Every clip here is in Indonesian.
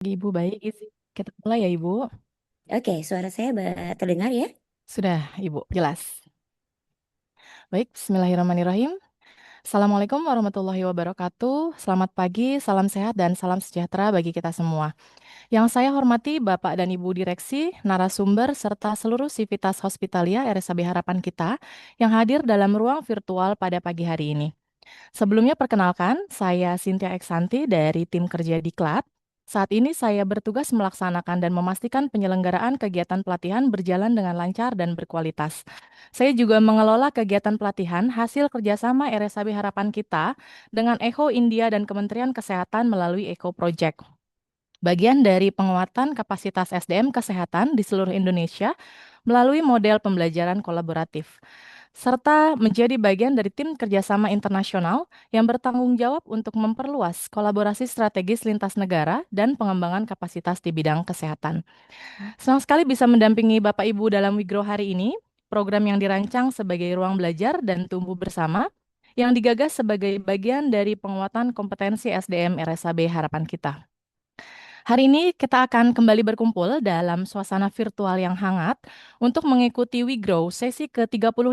Ibu baik, izin kita mulai ya Ibu. Oke, suara saya terdengar ya? Sudah Ibu, jelas. Baik, Bismillahirrahmanirrahim. Assalamualaikum warahmatullahi wabarakatuh. Selamat pagi, salam sehat dan salam sejahtera bagi kita semua. Yang saya hormati Bapak dan Ibu Direksi, narasumber, serta seluruh sivitas Hospitalia RSAB Harapan kita yang hadir dalam ruang virtual pada pagi hari ini. Sebelumnya perkenalkan, saya Cynthia Eksanti dari tim kerja Diklat. Saat ini saya bertugas melaksanakan dan memastikan penyelenggaraan kegiatan pelatihan berjalan dengan lancar dan berkualitas. Saya juga mengelola kegiatan pelatihan hasil kerjasama RSAB Harapan Kita dengan Echo India dan Kementerian Kesehatan melalui Echo Project. Bagian dari penguatan kapasitas SDM kesehatan di seluruh Indonesia melalui model pembelajaran kolaboratif serta menjadi bagian dari tim kerjasama internasional yang bertanggung jawab untuk memperluas kolaborasi strategis lintas negara dan pengembangan kapasitas di bidang kesehatan. Senang sekali bisa mendampingi Bapak Ibu dalam Wigro hari ini, program yang dirancang sebagai ruang belajar dan tumbuh bersama, yang digagas sebagai bagian dari penguatan kompetensi SDM RSAB Harapan Kita. Hari ini kita akan kembali berkumpul dalam suasana virtual yang hangat untuk mengikuti WeGrow sesi ke-35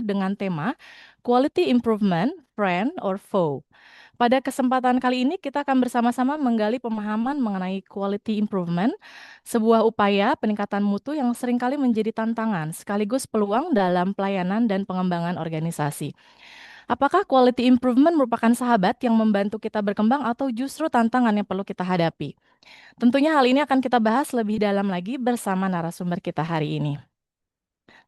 dengan tema Quality Improvement, Friend or Foe. Pada kesempatan kali ini kita akan bersama-sama menggali pemahaman mengenai quality improvement, sebuah upaya peningkatan mutu yang seringkali menjadi tantangan sekaligus peluang dalam pelayanan dan pengembangan organisasi. Apakah quality improvement merupakan sahabat yang membantu kita berkembang atau justru tantangan yang perlu kita hadapi? Tentunya hal ini akan kita bahas lebih dalam lagi bersama narasumber kita hari ini.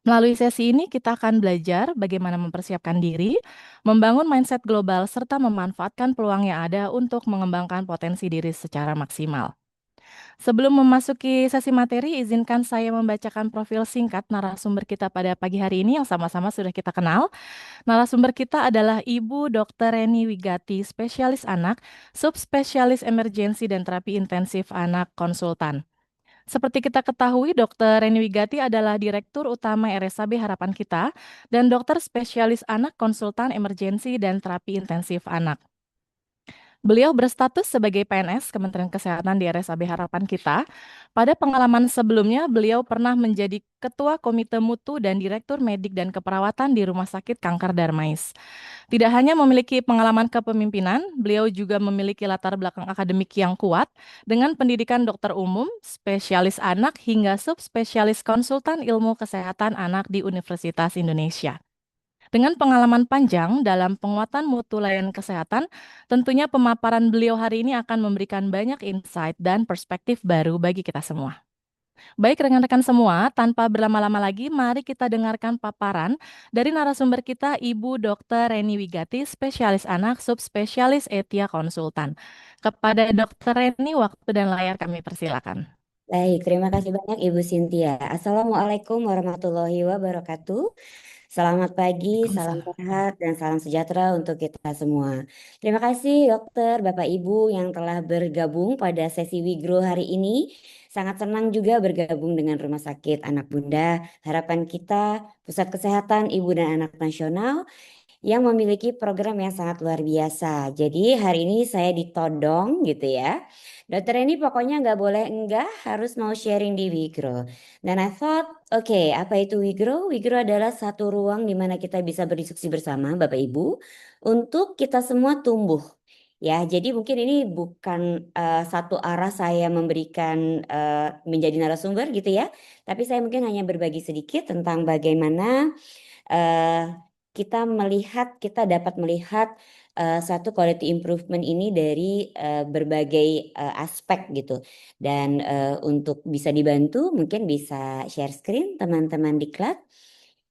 Melalui sesi ini kita akan belajar bagaimana mempersiapkan diri, membangun mindset global, serta memanfaatkan peluang yang ada untuk mengembangkan potensi diri secara maksimal. Sebelum memasuki sesi materi, izinkan saya membacakan profil singkat narasumber kita pada pagi hari ini yang sama-sama sudah kita kenal. Narasumber kita adalah Ibu Dr. Reni Wigati, spesialis anak, subspesialis emergensi dan terapi intensif anak konsultan. Seperti kita ketahui, Dr. Reni Wigati adalah Direktur Utama RSAB Harapan Kita dan dokter spesialis anak konsultan emergensi dan terapi intensif anak. Beliau berstatus sebagai PNS Kementerian Kesehatan di RSAB Harapan Kita. Pada pengalaman sebelumnya, beliau pernah menjadi Ketua Komite Mutu dan Direktur Medik dan Keperawatan di Rumah Sakit Kanker Darmais. Tidak hanya memiliki pengalaman kepemimpinan, beliau juga memiliki latar belakang akademik yang kuat dengan pendidikan dokter umum, spesialis anak, hingga subspesialis konsultan ilmu kesehatan anak di Universitas Indonesia. Dengan pengalaman panjang dalam penguatan mutu layanan kesehatan, tentunya pemaparan beliau hari ini akan memberikan banyak insight dan perspektif baru bagi kita semua. Baik rekan-rekan semua, tanpa berlama-lama lagi, mari kita dengarkan paparan dari narasumber kita, Ibu Dr. Reni Wigati, spesialis anak, subspesialis Etia Konsultan. Kepada Dr. Reni, waktu dan layar kami persilakan. Baik, terima kasih banyak Ibu Cynthia. Assalamualaikum warahmatullahi wabarakatuh. Selamat pagi, salam Waalaikumsalam. sehat, dan salam sejahtera untuk kita semua. Terima kasih dokter, Bapak Ibu yang telah bergabung pada sesi Wigro hari ini. Sangat senang juga bergabung dengan Rumah Sakit Anak Bunda Harapan Kita, Pusat Kesehatan Ibu dan Anak Nasional, yang memiliki program yang sangat luar biasa. Jadi hari ini saya ditodong gitu ya. Dokter ini pokoknya nggak boleh enggak, harus mau sharing di Wigro. Dan I thought, oke, apa itu Wigro? Wigro adalah satu ruang di mana kita bisa berdiskusi bersama Bapak Ibu untuk kita semua tumbuh. Ya, jadi mungkin ini bukan satu arah saya memberikan menjadi narasumber gitu ya, tapi saya mungkin hanya berbagi sedikit tentang bagaimana eh, kita dapat melihat satu quality improvement ini dari berbagai aspek gitu. Dan untuk bisa dibantu mungkin bisa share screen teman-teman diklat.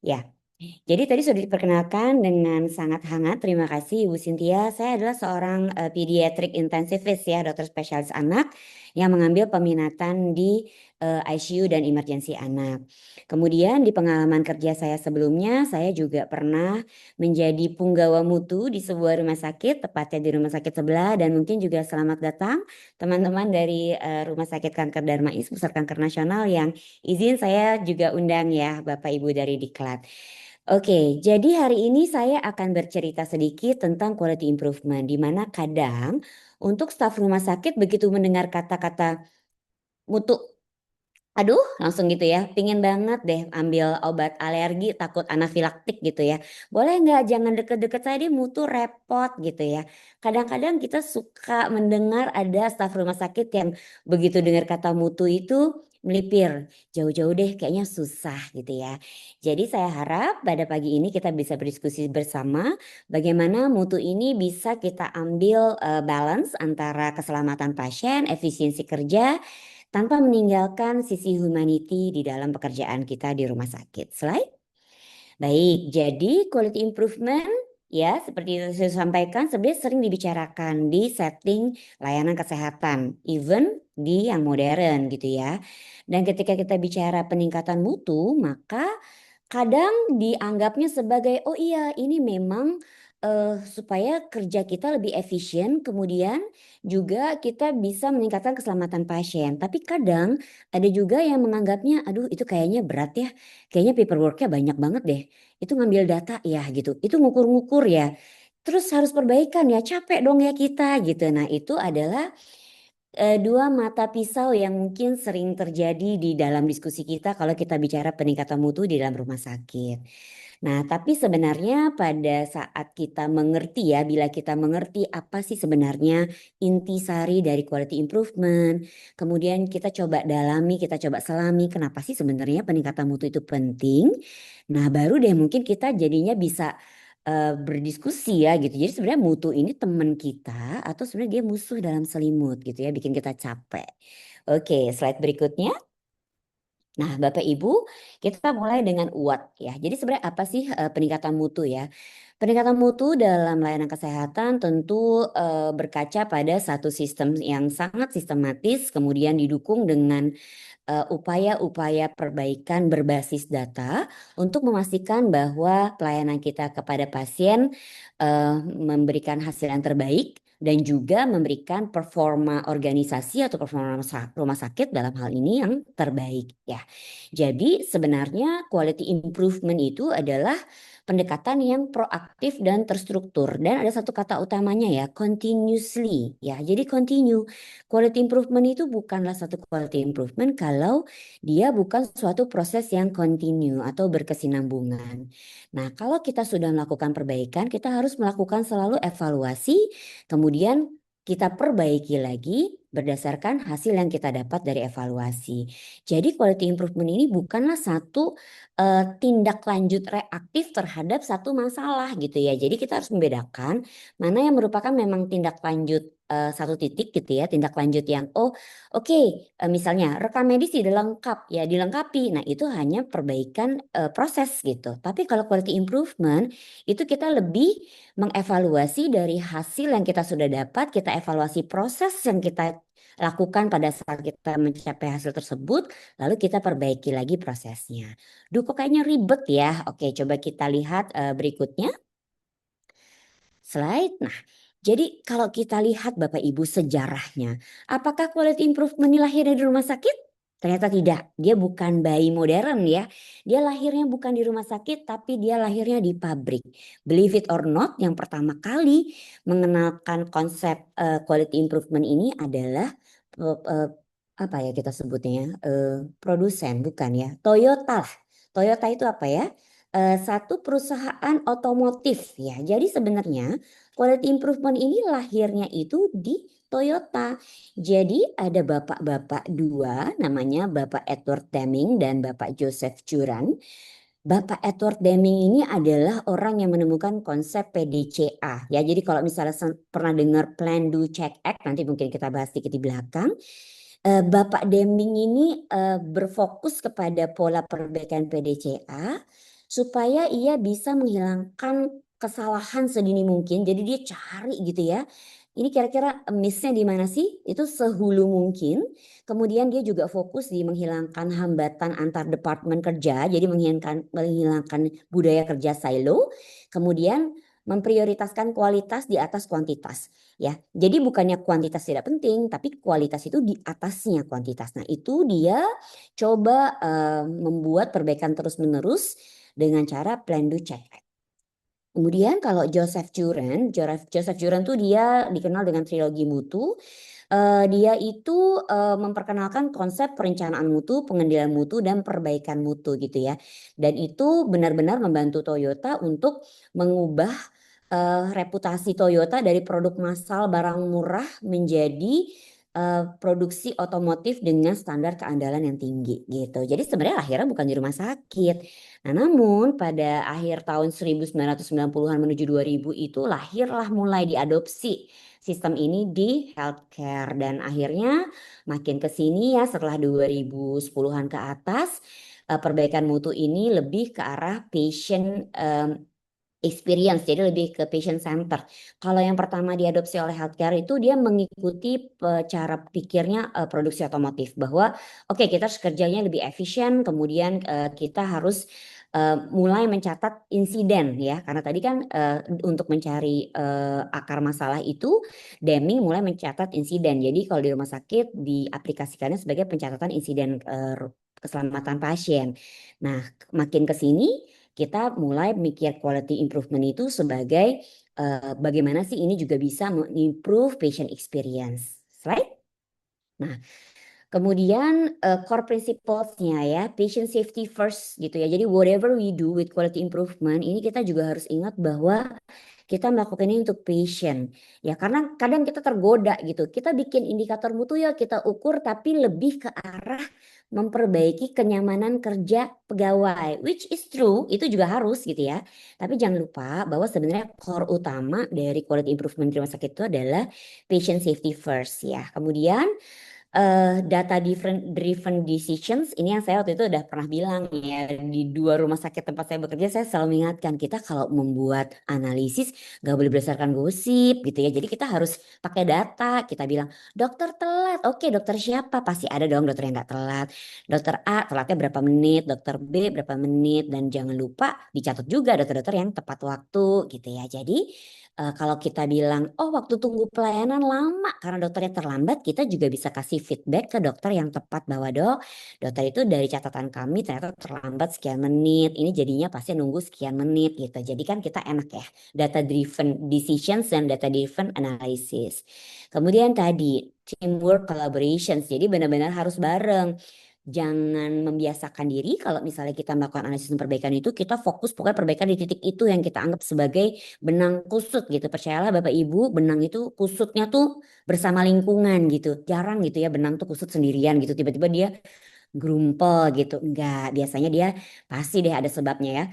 Ya. Jadi tadi sudah diperkenalkan dengan sangat hangat. Terima kasih Ibu Cynthia. Saya adalah seorang pediatric intensivist ya, dokter spesialis anak yang mengambil peminatan di ICU dan emergensi anak. Kemudian di pengalaman kerja saya sebelumnya, saya juga pernah menjadi punggawa mutu di sebuah rumah sakit, tepatnya di rumah sakit sebelah. Dan mungkin juga selamat datang teman-teman dari Rumah Sakit Kanker Darmais, Pusat Kanker Nasional yang izin saya juga undang ya Bapak Ibu dari Diklat. Oke, jadi hari ini saya akan bercerita sedikit tentang quality improvement, di mana kadang untuk staf rumah sakit begitu mendengar kata-kata mutu. Aduh, langsung gitu ya. Pingin banget deh ambil obat alergi, takut anafilaktik gitu ya. Boleh nggak? Jangan deket-deket saya, dia mutu repot gitu ya. Kadang-kadang kita suka mendengar ada staf rumah sakit yang begitu dengar kata mutu itu melipir. Jauh-jauh deh, kayaknya susah gitu ya. Jadi saya harap pada pagi ini kita bisa berdiskusi bersama bagaimana mutu ini bisa kita ambil balance antara keselamatan pasien, efisiensi kerja, tanpa meninggalkan sisi humanity di dalam pekerjaan kita di rumah sakit. Slide. Baik, jadi quality improvement ya seperti yang saya sampaikan sebenarnya sering dibicarakan di setting layanan kesehatan, even di yang modern gitu ya. Dan ketika kita bicara peningkatan mutu, maka kadang dianggapnya sebagai oh iya ini memang supaya kerja kita lebih efisien, kemudian juga kita bisa meningkatkan keselamatan pasien. Tapi kadang ada juga yang menganggapnya aduh itu kayaknya berat ya, kayaknya paperworknya banyak banget deh. Itu ngambil data ya gitu, itu ngukur-ngukur ya. Terus harus perbaikan ya, capek dong ya kita gitu. Nah itu adalah dua mata pisau yang mungkin sering terjadi di dalam diskusi kita kalau kita bicara peningkatan mutu di dalam rumah sakit. Nah, tapi sebenarnya pada saat kita mengerti ya, bila kita mengerti apa sih sebenarnya intisari dari quality improvement, kemudian kita coba dalami, kita coba selami kenapa sih sebenarnya peningkatan mutu itu penting. Nah, baru deh mungkin kita jadinya bisa berdiskusi ya gitu. Jadi sebenarnya mutu ini teman kita atau sebenarnya dia musuh dalam selimut gitu ya, bikin kita capek. Oke, slide berikutnya. Nah, Bapak Ibu, kita mulai dengan UAT ya. Jadi sebenarnya apa sih peningkatan mutu ya? Peningkatan mutu dalam layanan kesehatan tentu berkaca pada satu sistem yang sangat sistematis, kemudian didukung dengan upaya-upaya perbaikan berbasis data untuk memastikan bahwa pelayanan kita kepada pasien memberikan hasil yang terbaik dan juga memberikan performa organisasi atau performa rumah sakit dalam hal ini yang terbaik ya. Jadi sebenarnya quality improvement itu adalah pendekatan yang proaktif dan terstruktur dan ada satu kata utamanya ya continuously ya. Jadi continue. Quality improvement itu bukanlah satu quality improvement kalau dia bukan suatu proses yang continue atau berkesinambungan. Nah, kalau kita sudah melakukan perbaikan, kita harus melakukan selalu evaluasi, kemudian kita perbaiki lagi berdasarkan hasil yang kita dapat dari evaluasi. Jadi quality improvement ini bukanlah satu tindak lanjut reaktif terhadap satu masalah gitu ya. Jadi kita harus membedakan mana yang merupakan memang tindak lanjut satu titik gitu ya, tindak lanjut yang oh oke, misalnya rekam medis tidak lengkap ya dilengkapi. Nah, itu hanya perbaikan proses gitu. Tapi kalau quality improvement itu kita lebih mengevaluasi dari hasil yang kita sudah dapat, kita evaluasi proses yang kita lakukan pada saat kita mencapai hasil tersebut, lalu kita perbaiki lagi prosesnya. Duh, kok kayaknya ribet ya. Oke, coba kita lihat berikutnya. Slide. Nah, jadi kalau kita lihat Bapak Ibu sejarahnya, apakah quality improvement ini lahir dari rumah sakit? Ternyata tidak. Dia bukan bayi modern ya. Dia lahirnya bukan di rumah sakit, tapi dia lahirnya di pabrik. Believe it or not, yang pertama kali mengenalkan konsep quality improvement ini adalah apa ya kita sebutnya ya, produsen bukan ya, Toyota lah. Toyota itu apa ya? Satu perusahaan otomotif ya. Jadi sebenarnya quality improvement ini lahirnya itu di Toyota. Jadi ada bapak-bapak dua namanya Bapak Edward Deming dan Bapak Joseph Juran. Bapak Edward Deming ini adalah orang yang menemukan konsep PDCA ya. Jadi kalau misalnya pernah dengar Plan Do Check Act nanti mungkin kita bahas sedikit di belakang. Bapak Deming ini berfokus kepada pola perbaikan PDCA supaya ia bisa menghilangkan kesalahan sedini mungkin. Jadi dia cari gitu ya. Ini kira-kira missnya di mana sih? Itu sehulu mungkin. Kemudian dia juga fokus di menghilangkan hambatan antar departemen kerja. Jadi menghilangkan budaya kerja silo. Kemudian memprioritaskan kualitas di atas kuantitas. Ya, jadi bukannya kuantitas tidak penting, tapi kualitas itu di atasnya kuantitas. Nah, itu dia coba membuat perbaikan terus-menerus dengan cara plan do check. Kemudian kalau Joseph Juran tuh dia dikenal dengan trilogi mutu. Dia itu memperkenalkan konsep perencanaan mutu, pengendalian mutu, dan perbaikan mutu gitu ya. Dan itu benar-benar membantu Toyota untuk mengubah reputasi Toyota dari produk massal barang murah menjadi produksi otomotif dengan standar keandalan yang tinggi gitu. Jadi sebenarnya lahirnya bukan di rumah sakit. Nah, namun pada akhir tahun 1990-an menuju 2000 itu lahirlah mulai diadopsi sistem ini di healthcare dan akhirnya makin ke sini ya setelah 2010-an ke atas perbaikan mutu ini lebih ke arah patient experience, jadi lebih ke patient center. Kalau yang pertama diadopsi oleh healthcare itu dia mengikuti cara pikirnya produksi otomotif bahwa oke kita harus kerjanya lebih efisien, kemudian kita harus mulai mencatat insiden ya, karena tadi kan untuk mencari akar masalah itu Deming mulai mencatat insiden. Jadi kalau di rumah sakit diaplikasikannya sebagai pencatatan insiden keselamatan pasien. Nah, makin ke sini kita mulai mikir quality improvement itu sebagai bagaimana sih ini juga bisa mengimprove patient experience, right? Nah, kemudian core principles-nya ya, patient safety first gitu ya. Jadi whatever we do with quality improvement, ini kita juga harus ingat bahwa kita melakukan ini untuk passion. Ya karena kadang kita tergoda gitu. Kita bikin indikator mutu ya kita ukur tapi lebih ke arah memperbaiki kenyamanan kerja pegawai. Which is true, itu juga harus gitu ya. Tapi jangan lupa bahwa sebenarnya core utama dari quality improvement di rumah sakit itu adalah patient safety first ya. Kemudian data driven decisions ini yang saya waktu itu udah pernah bilang ya di dua rumah sakit tempat saya bekerja saya selalu mengingatkan kita kalau membuat analisis gak boleh berdasarkan gosip gitu ya jadi kita harus pakai data kita bilang dokter telat oke dokter siapa pasti ada dong dokter yang gak telat dokter A telatnya berapa menit dokter B berapa menit dan jangan lupa dicatat juga dokter-dokter yang tepat waktu gitu ya jadi kalau kita bilang, oh waktu tunggu pelayanan lama karena dokternya terlambat, kita juga bisa kasih feedback ke dokter yang tepat bahwa dok, dokter itu dari catatan kami ternyata terlambat sekian menit, ini jadinya pasti nunggu sekian menit gitu. Jadi kan kita enak ya, data driven decisions dan data driven analysis. Kemudian tadi teamwork collaborations, jadi benar-benar harus bareng. Jangan membiasakan diri kalau misalnya kita melakukan analisis dan perbaikan itu kita fokus pokoknya perbaikan di titik itu yang kita anggap sebagai benang kusut gitu. Percayalah Bapak Ibu, benang itu kusutnya tuh bersama lingkungan gitu. Jarang gitu ya benang tuh kusut sendirian gitu. Tiba-tiba dia gerumpel gitu. Enggak, biasanya dia pasti deh ada sebabnya ya.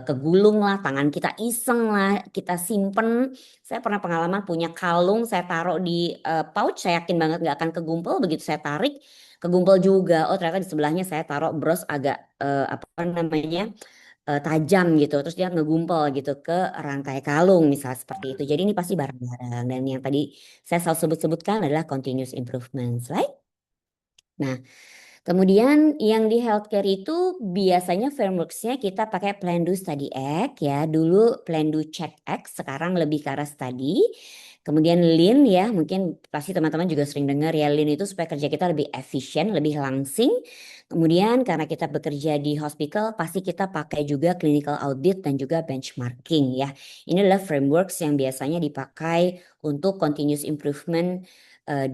Kegulung lah, tangan kita iseng lah, kita simpen. Saya pernah pengalaman punya kalung, saya taruh di pouch, saya yakin banget nggak akan kegumpel. Begitu saya tarik, kegumpel juga. Oh ternyata di sebelahnya saya taruh bros agak apa namanya tajam gitu terus dia ngegumpel gitu ke rangkai kalung misalnya seperti itu jadi ini pasti bareng-bareng dan yang tadi saya selalu sebut-sebutkan adalah continuous improvement right nah kemudian yang di healthcare itu biasanya frameworksnya kita pakai Plan Do Study Act ya. Dulu Plan Do Check Act, sekarang lebih ke arah study. Kemudian Lean ya, mungkin pasti teman-teman juga sering dengar ya Lean itu supaya kerja kita lebih efisien, lebih langsing. Kemudian karena kita bekerja di hospital, pasti kita pakai juga clinical audit dan juga benchmarking ya. Ini adalah frameworks yang biasanya dipakai untuk continuous improvement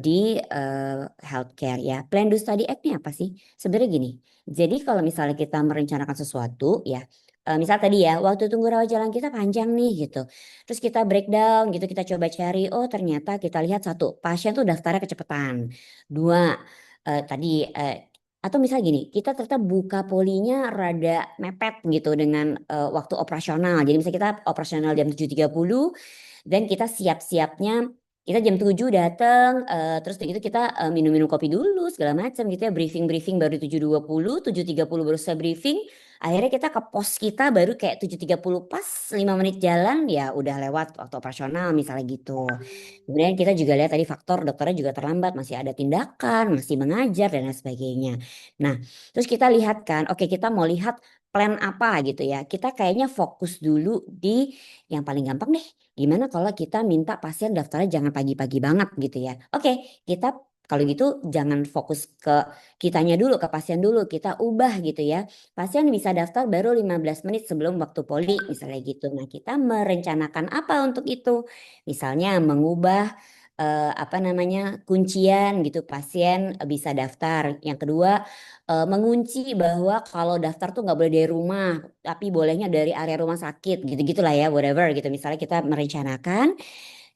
di healthcare ya. Plan do study act-nya apa sih? Sebenarnya gini. Jadi kalau misalnya kita merencanakan sesuatu ya, misal tadi ya, waktu tunggu rawat jalan kita panjang nih gitu. Terus kita breakdown gitu, kita coba cari, oh ternyata kita lihat satu, pasien tuh daftarnya kecepatan. Dua, tadi atau misal gini, kita ternyata buka polinya rada mepet gitu dengan waktu operasional. Jadi misalnya kita operasional jam 7.30 dan kita siap-siapnya kita jam 7 datang, terus begitu kita minum-minum kopi dulu segala macam gitu ya, briefing-briefing baru 7.20, 7.30 baru saya briefing. Akhirnya kita ke pos kita baru kayak 7.30 pas 5 menit jalan ya udah lewat waktu operasional misalnya gitu. Kemudian kita juga lihat tadi faktor dokternya juga terlambat, masih ada tindakan, masih mengajar dan lain sebagainya. Nah, terus kita lihat kan, oke kita mau lihat plan apa gitu ya. Kita kayaknya fokus dulu di yang paling gampang deh. Gimana kalau kita minta pasien daftarnya jangan pagi-pagi banget gitu ya. Oke, kita Kalau gitu jangan fokus ke kitanya dulu, ke pasien dulu, kita ubah gitu ya. Pasien bisa daftar baru 15 menit sebelum waktu poli misalnya gitu. Nah, kita merencanakan apa untuk itu? Misalnya mengubah apa namanya kuncian gitu pasien bisa daftar. Yang kedua mengunci bahwa kalau daftar tuh nggak boleh dari rumah, tapi bolehnya dari area rumah sakit gitu-gitulah ya, whatever gitu. Misalnya kita merencanakan,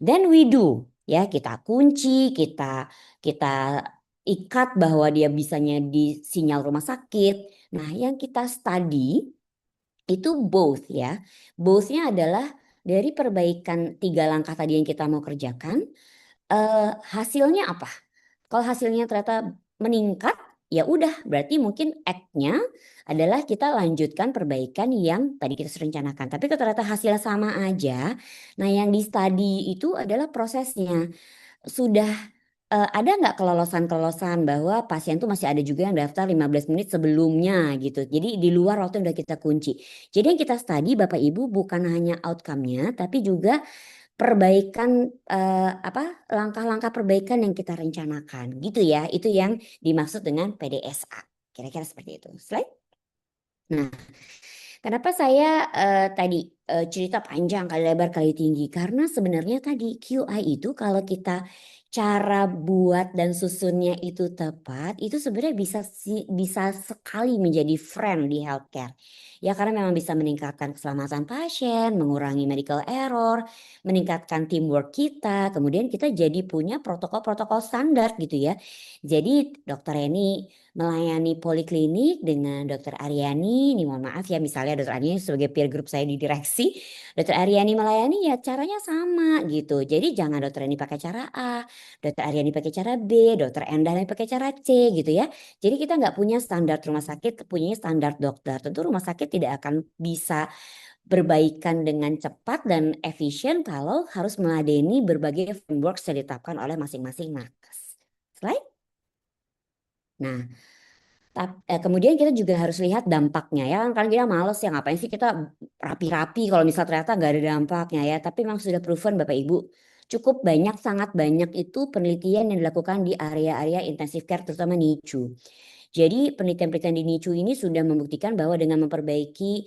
then we do ya, kita kunci, kita ikat bahwa dia bisanya di sinyal rumah sakit. Nah, yang kita study itu both ya. Bothnya adalah dari perbaikan 3 langkah tadi yang kita mau kerjakan, hasilnya apa? Kalau hasilnya ternyata meningkat, ya udah berarti mungkin act-nya adalah kita lanjutkan perbaikan yang tadi kita sudah rencanakan. Tapi kalau ternyata hasilnya sama aja, nah yang di study itu adalah prosesnya. Sudah ada nggak kelolosan-kelolosan bahwa pasien tuh masih ada juga yang daftar 15 menit sebelumnya gitu. Jadi di luar waktu yang udah kita kunci. Jadi yang kita study Bapak Ibu bukan hanya outcome-nya tapi juga perbaikan apa langkah-langkah perbaikan yang kita rencanakan gitu ya. Itu yang dimaksud dengan PDSA. Kira-kira seperti itu. Slide. Nah, kenapa saya tadi cerita panjang kali lebar kali tinggi? Karena sebenarnya tadi QI itu kalau kita cara buat dan susunnya itu tepat, itu sebenarnya bisa sekali menjadi friend di healthcare. Ya karena memang bisa meningkatkan keselamatan pasien, mengurangi medical error, meningkatkan teamwork kita, kemudian kita jadi punya protokol-protokol standar gitu ya. Jadi dokter Reni melayani poliklinik dengan Dokter Aryani. Ini mohon maaf ya misalnya Dokter Aryani sebagai peer group saya di direksi, Dokter Aryani melayani ya caranya sama gitu. Jadi jangan Dokter Aryani pakai cara A, Dokter Aryani pakai cara B, Dokter Endah pakai cara C gitu ya. Jadi kita nggak punya standar rumah sakit, punya standar dokter. Tentu rumah sakit tidak akan bisa berbaikan dengan cepat dan efisien kalau harus meladeni berbagai framework yang ditetapkan oleh masing-masing nakes. Slide. Nah, kemudian kita juga harus lihat dampaknya ya kan kita males ya ngapain sih kita rapi-rapi kalau misal ternyata nggak ada dampaknya ya tapi memang sudah proven Bapak Ibu cukup banyak sangat banyak itu penelitian yang dilakukan di area-area intensive care terutama NICU. Jadi penelitian-penelitian di NICU ini sudah membuktikan bahwa dengan memperbaiki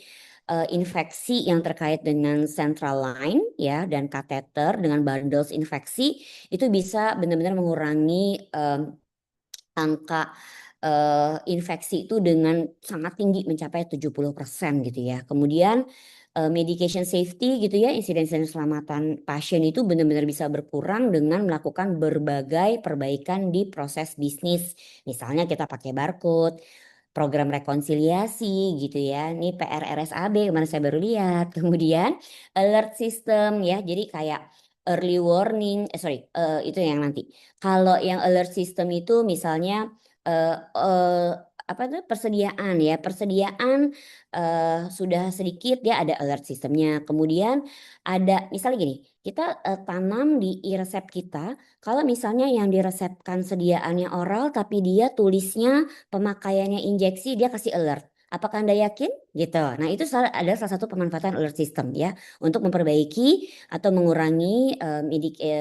infeksi yang terkait dengan central line ya dan kateter dengan bundles infeksi itu bisa benar-benar mengurangi angka infeksi itu dengan sangat tinggi mencapai 70% gitu ya. Kemudian medication safety gitu ya, insiden-insiden keselamatan pasien itu benar-benar bisa berkurang dengan melakukan berbagai perbaikan di proses bisnis. Misalnya kita pakai barcode, program rekonsiliasi gitu ya. Ini PRRSAB kemarin saya baru lihat. Kemudian alert system ya. Jadi kayak early warning, itu yang nanti. Kalau yang alert system itu misalnya apa tuh persediaan ya, persediaan sudah sedikit ya ada alert sistemnya. Kemudian ada misalnya gini, kita tanam di e-resep kita. Kalau misalnya yang diresepkan sediaannya oral tapi dia tulisnya pemakaiannya injeksi dia kasih alert. Apakah Anda yakin? Gitu. Nah, itu adalah salah satu pemanfaatan alert system ya untuk memperbaiki atau mengurangi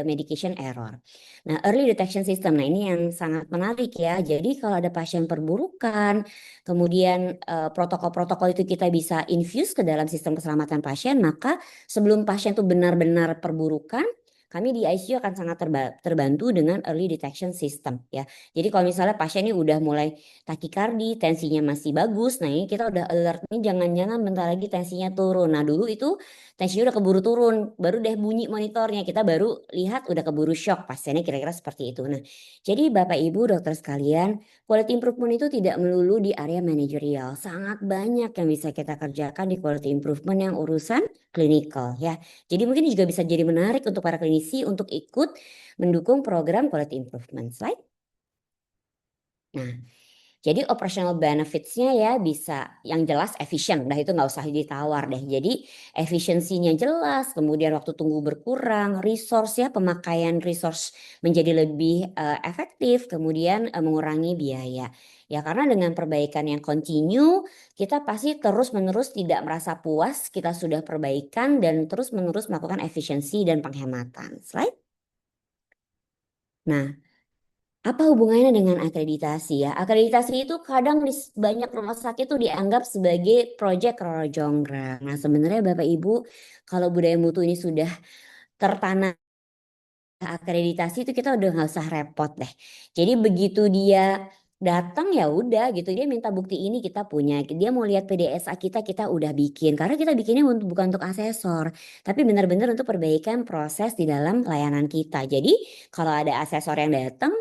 medication error. Nah, early detection system. Nah, ini yang sangat menarik ya. Jadi kalau ada pasien perburukan, kemudian protokol-protokol itu kita bisa infuse ke dalam sistem keselamatan pasien, maka sebelum pasien itu benar-benar perburukan, kami di ICU akan sangat terbantu dengan early detection system ya. Jadi kalau misalnya pasien ini udah mulai takikardi, tensinya masih bagus, nah ini kita udah alert nih jangan-jangan bentar lagi tensinya turun. Nah dulu itu tensinya udah keburu turun, baru deh bunyi monitornya, kita baru lihat udah keburu shock pasiennya kira-kira seperti itu. Nah jadi Bapak Ibu dokter sekalian, quality improvement itu tidak melulu di area manajerial, sangat banyak yang bisa kita kerjakan di quality improvement yang urusan klinikal ya. Jadi mungkin juga bisa jadi menarik untuk para klinisi untuk ikut mendukung program quality improvement. Slide. Nah, jadi operational benefits-nya ya bisa yang jelas efisien, udah itu nggak usah ditawar deh. Jadi efisiensinya jelas, kemudian waktu tunggu berkurang, resource ya pemakaian resource menjadi lebih efektif, kemudian mengurangi biaya. Ya karena dengan perbaikan yang continue, kita pasti terus-menerus tidak merasa puas, kita sudah perbaikan dan terus-menerus melakukan efisiensi dan penghematan. Slide. Nah, Apa hubungannya dengan akreditasi ya? Akreditasi itu kadang di banyak rumah sakit itu dianggap sebagai proyek Roro Jonggrang. Nah, sebenarnya Bapak Ibu, kalau budaya mutu ini sudah tertanam akreditasi itu kita udah nggak usah repot deh. Jadi begitu dia datang ya udah gitu dia minta bukti ini kita punya. Dia mau lihat PDSA kita udah bikin. Karena kita bikinnya bukan untuk asesor, tapi benar-benar untuk perbaikan proses di dalam layanan kita. Jadi kalau ada asesor yang datang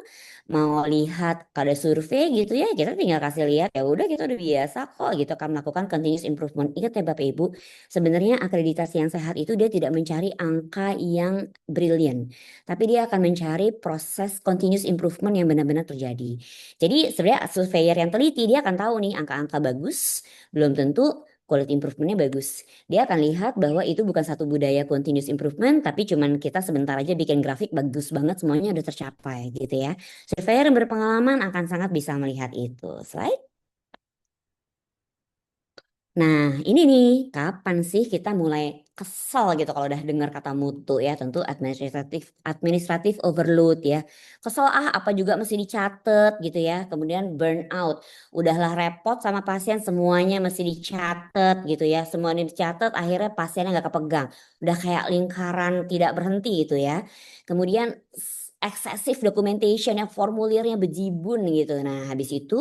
mau lihat ada survei gitu ya kita tinggal kasih lihat ya udah kita udah biasa kok gitu kan melakukan continuous improvement. Ingat ya Bapak Ibu, sebenarnya akreditasi yang sehat itu dia tidak mencari angka yang brilian, tapi dia akan mencari proses continuous improvement yang benar-benar terjadi. Jadi sebenarnya surveyor yang teliti dia akan tahu nih angka-angka bagus belum tentu quality improvementnya bagus. Dia akan lihat bahwa itu bukan satu budaya continuous improvement, tapi cuman kita sebentar aja bikin grafik bagus banget semuanya udah tercapai gitu ya. Surveyor yang berpengalaman akan sangat bisa melihat itu. Slide. Nah, ini nih, kapan sih kita mulai kesel gitu kalau udah dengar kata mutu ya, tentu administratif administratif overload ya. Kesel apa juga mesti dicatat gitu ya. Kemudian burnout. Udahlah repot sama pasien semuanya mesti dicatat gitu ya. Semuanya dicatat akhirnya pasiennya nggak kepegang. Udah kayak lingkaran tidak berhenti gitu ya. Kemudian excessive documentation yang formulirnya bejibun gitu. Nah, habis itu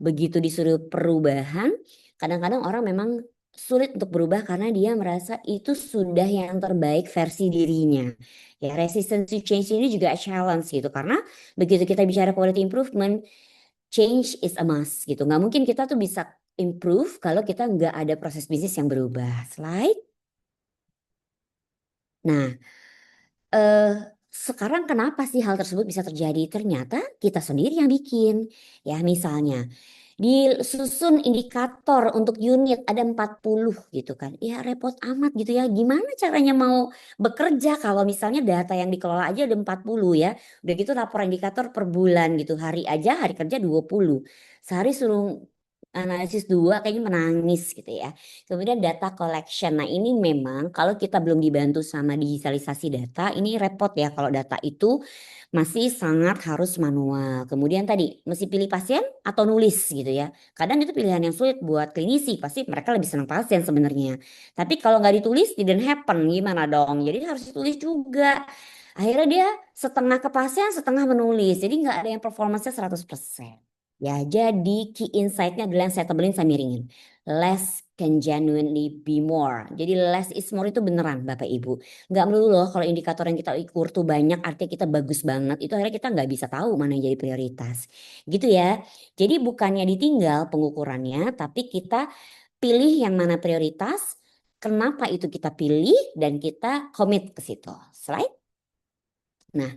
begitu disuruh perubahan kadang-kadang orang memang sulit untuk berubah karena dia merasa itu sudah yang terbaik versi dirinya. Ya, resistance to change ini juga challenge gitu karena begitu kita bicara quality improvement, change is a must gitu. Nggak mungkin kita tuh bisa improve kalau kita nggak ada proses bisnis yang berubah. Slide. Nah, eh, sekarang kenapa sih hal tersebut bisa terjadi? Ternyata kita sendiri yang bikin. Ya, misalnya disusun indikator untuk unit ada 40 gitu kan. Ya repot amat gitu ya. Gimana caranya mau bekerja kalau misalnya data yang dikelola aja ada 40 ya. Udah gitu lapor indikator per bulan gitu. Hari aja hari kerja 20. Sehari suruh analisis dua kayaknya menangis gitu ya. Kemudian data collection. Nah, ini memang kalau kita belum dibantu sama digitalisasi data, ini repot ya kalau data itu masih sangat harus manual. Kemudian tadi mesti pilih pasien atau nulis gitu ya. Kadang itu pilihan yang sulit buat klinisi, pasti mereka lebih senang pasien sebenarnya. Tapi kalau nggak ditulis didn't happen gimana dong? Jadi harus ditulis juga. Akhirnya dia setengah ke pasien, setengah menulis. Jadi nggak ada yang performanya 100%. Ya, jadi key insight-nya adalah yang saya tebelin saya miringin. Less can genuinely be more. Jadi less is more itu beneran Bapak Ibu. Nggak melulu loh kalau indikator yang kita ukur tuh banyak artinya kita bagus banget. Itu akhirnya kita nggak bisa tahu mana yang jadi prioritas. Gitu ya. Jadi bukannya ditinggal pengukurannya tapi kita pilih yang mana prioritas. Kenapa itu kita pilih dan kita komit ke situ. Slide. Nah,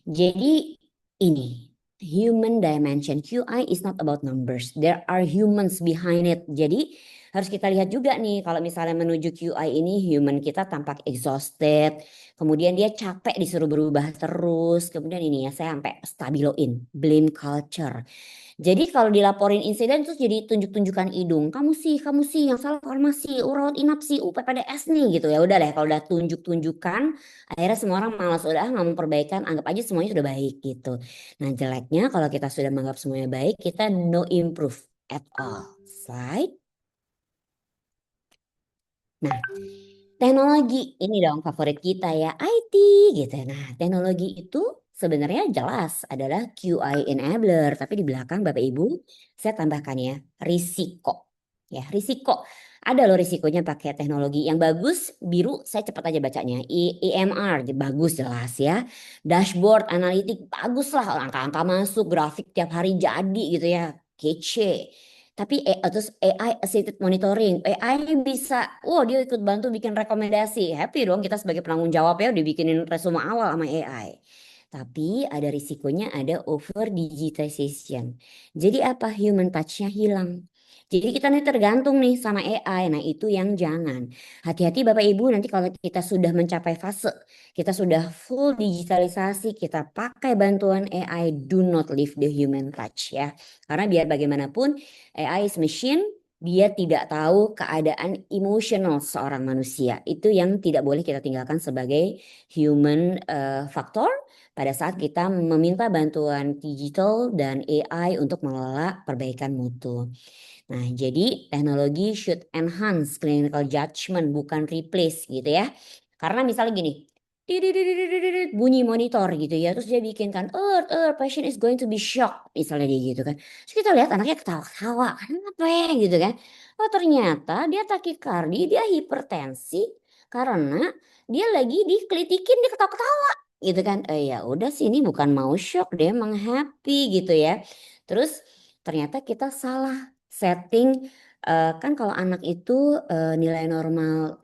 jadi ini human dimension QI is not about numbers. There are humans behind it. Jadi harus kita lihat juga nih kalau misalnya menuju QI ini human kita tampak exhausted. Kemudian dia capek disuruh berubah terus. Kemudian ini ya saya sampai stabiloin blame culture. Jadi kalau dilaporin insiden terus jadi tunjuk-tunjukkan hidung. Kamu sih yang salah farmasi, rawat inap sih, PPDS nih gitu ya. Udah deh kalau udah tunjuk-tunjukkan akhirnya semua orang malas udah nggak mau perbaikan, anggap aja semuanya sudah baik gitu. Nah, jeleknya kalau kita sudah menganggap semuanya baik, kita no improve at all. Slide. Nah, teknologi ini dong favorit kita ya, IT gitu. Nah, teknologi itu sebenarnya jelas adalah QI enabler, tapi di belakang Bapak Ibu saya tambahkan ya, risiko. Ya, risiko. Ada loh risikonya pakai teknologi yang bagus, biru saya cepat aja bacanya. EMR bagus jelas ya. Dashboard analitik bagus lah, angka-angka masuk, grafik tiap hari jadi gitu ya. Kece. Tapi terus AI assisted monitoring, AI bisa, oh dia ikut bantu bikin rekomendasi, happy dong kita sebagai penanggung jawab ya dibikinin resume awal sama AI. Tapi ada risikonya ada over digitization. Jadi apa human touch-nya hilang. Jadi kita nih tergantung nih sama AI. Nah itu yang jangan. Hati-hati Bapak Ibu nanti kalau kita sudah mencapai fase, kita sudah full digitalisasi, kita pakai bantuan AI, do not leave the human touch ya. Karena biar bagaimanapun AI is machine, dia tidak tahu keadaan emosional seorang manusia. Itu yang tidak boleh kita tinggalkan sebagai human factor. pada saat kita meminta bantuan digital dan AI untuk mengelola perbaikan mutu. Nah, jadi teknologi should enhance clinical judgment, bukan replace gitu ya. Karena misalnya gini, didididididididid, bunyi monitor gitu ya, terus dia bikin kan, patient is going to be shocked, misalnya dia gitu kan. Terus kita lihat anaknya ketawa-ketawa, kenapa ya gitu kan. Oh ternyata dia takikardi, dia hipertensi karena dia lagi dikelitikin, dia ketawa-ketawa gitu kan. Ya udah sih ini bukan mau shock, dia emang happy gitu ya. Terus ternyata kita salah setting. Kan kalau anak itu nilai normal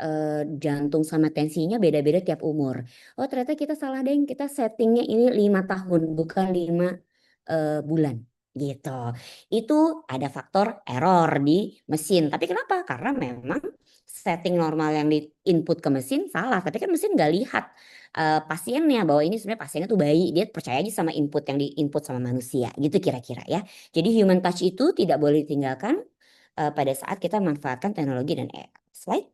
jantung sama tensinya beda-beda tiap umur. Oh ternyata kita salah deh, kita settingnya ini 5 tahun bukan 5 bulan gitu. Itu ada faktor error di mesin. Tapi kenapa? Karena memang setting normal yang di input ke mesin salah. Tapi kan mesin nggak lihat pasiennya bahwa ini sebenarnya pasiennya tuh bayi. Dia percaya aja sama input yang di input sama manusia gitu kira-kira ya. Jadi human touch itu tidak boleh ditinggalkan pada saat kita memanfaatkan teknologi dan AI. Slide.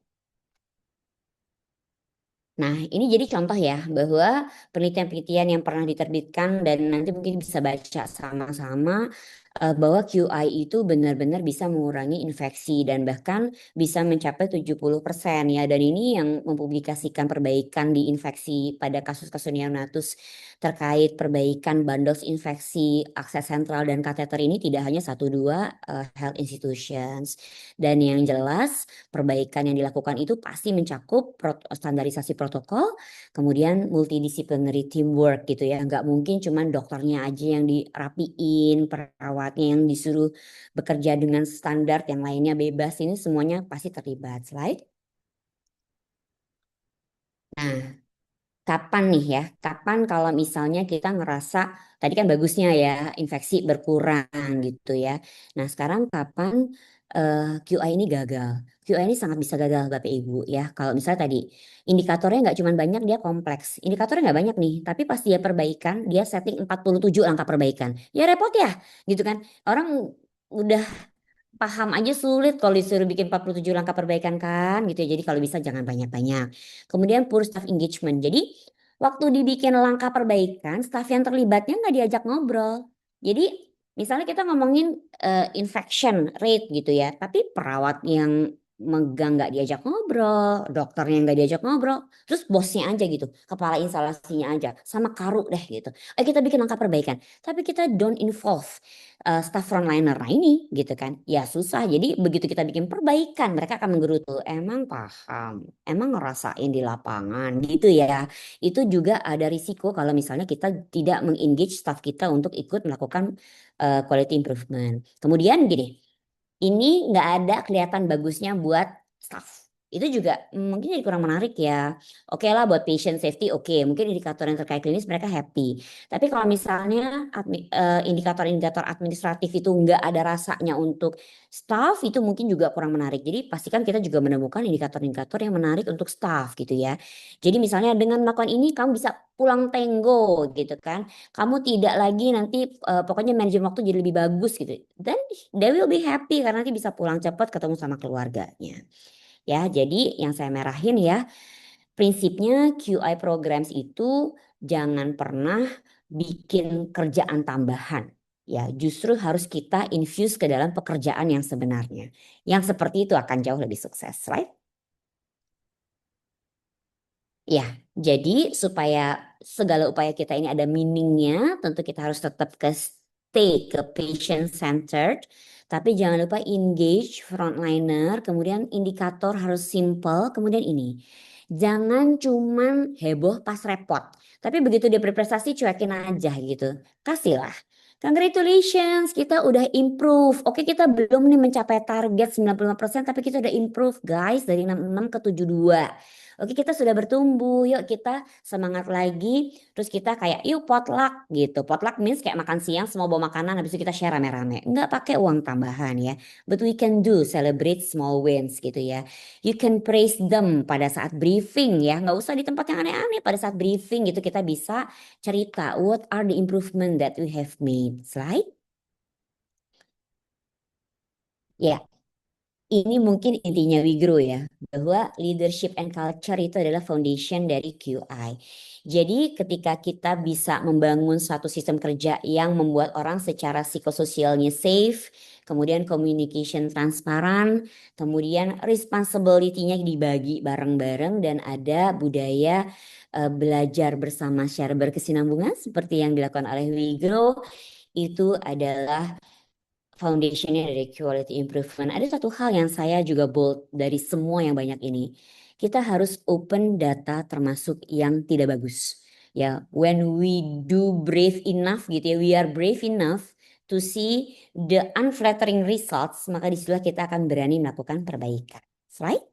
Nah, ini jadi contoh ya bahwa penelitian-penelitian yang pernah diterbitkan dan nanti mungkin bisa baca sama-sama bahwa QI itu benar-benar bisa mengurangi infeksi dan bahkan bisa mencapai 70% ya. Dan ini yang mempublikasikan perbaikan di infeksi pada kasus-kasus neonatus terkait perbaikan bundles infeksi akses sentral dan kateter ini tidak hanya satu dua health institutions. Dan yang jelas perbaikan yang dilakukan itu pasti mencakup standarisasi protokol, kemudian multidisciplinary teamwork gitu ya. Nggak mungkin cuman dokternya aja yang dirapiin, perawatnya yang disuruh bekerja dengan standar, yang lainnya bebas. Ini semuanya pasti terlibat. Slide. Nah, kapan nih ya? Kapan kalau misalnya kita ngerasa tadi kan bagusnya ya infeksi berkurang gitu ya. Nah sekarang kapan QI ini gagal? QI ini sangat bisa gagal Bapak Ibu ya. Kalau misalnya tadi indikatornya nggak cuma banyak, dia kompleks. Indikatornya nggak banyak nih, tapi pas dia perbaikan dia setting 47 langkah perbaikan. Ya repot ya gitu kan. Orang udah paham aja sulit kalau disuruh bikin 47 langkah perbaikan kan gitu ya. Jadi kalau bisa jangan banyak-banyak. Kemudian poor staff engagement. Jadi waktu dibikin langkah perbaikan, staff yang terlibatnya nggak diajak ngobrol. Jadi misalnya kita ngomongin infection rate gitu ya, tapi perawat yang megang nggak diajak ngobrol, dokternya nggak diajak ngobrol, terus bosnya aja gitu, kepala instalasinya aja, sama karu deh gitu. Kita bikin langkah perbaikan, tapi kita don't involve staff frontliner. Nah ini gitu kan. Ya susah. Jadi begitu kita bikin perbaikan mereka akan menggerutu. Emang paham, emang ngerasain di lapangan gitu ya. Itu juga ada risiko kalau misalnya kita tidak mengengage staff kita untuk ikut melakukan quality improvement. Kemudian gini, ini nggak ada kelihatan bagusnya buat staff. Itu juga mungkin jadi kurang menarik ya. Oke lah buat patient safety, oke. Mungkin indikator yang terkait klinis mereka happy. Tapi kalau misalnya indikator-indikator administratif itu nggak ada rasanya untuk staff, itu mungkin juga kurang menarik. Jadi pastikan kita juga menemukan indikator-indikator yang menarik untuk staff gitu ya. Jadi misalnya dengan melakukan ini kamu bisa pulang tenggo gitu kan. Kamu tidak lagi nanti pokoknya manajemen waktu jadi lebih bagus gitu. Dan they will be happy karena nanti bisa pulang cepat ketemu sama keluarganya. Ya, jadi yang saya merahin ya, prinsipnya QI programs itu jangan pernah bikin kerjaan tambahan. Ya, justru harus kita infuse ke dalam pekerjaan yang sebenarnya. Yang seperti itu akan jauh lebih sukses, right? Ya, jadi supaya segala upaya kita ini ada meaningnya, tentu kita harus tetap stay ke patient centered, tapi jangan lupa engage frontliner, kemudian indikator harus simple, kemudian ini. Jangan cuman heboh pas repot, tapi begitu dia berprestasi cuekin aja gitu. Kasihlah. Congratulations, kita udah improve. Oke, kita belum nih mencapai target 95%, tapi kita udah improve guys dari 66 ke 72. Oke, kita sudah bertumbuh. Yuk kita semangat lagi. Terus kita kayak yuk potluck gitu. Potluck means kayak makan siang semua bawa makanan habis itu kita share rame-rame. Enggak pakai uang tambahan ya. But we can do celebrate small wins gitu ya. You can praise them pada saat briefing ya. Nggak usah di tempat yang aneh-aneh. Pada saat briefing gitu kita bisa cerita what are the improvement that we have made. Slide. Ya, ini mungkin intinya We Grow ya, bahwa leadership and culture itu adalah foundation dari QI. Jadi ketika kita bisa membangun satu sistem kerja yang membuat orang secara psikososialnya safe, kemudian communication transparan, kemudian responsibility-nya dibagi bareng-bareng dan ada budaya belajar bersama secara berkesinambungan seperti yang dilakukan oleh We Grow, itu adalah foundationnya dari quality improvement. Ada satu hal yang saya juga bold dari semua yang banyak ini. Kita harus open data termasuk yang tidak bagus. Ya, when we do brave enough gitu ya, we are brave enough to see the unflattering results, maka disitulah kita akan berani melakukan perbaikan. Slide.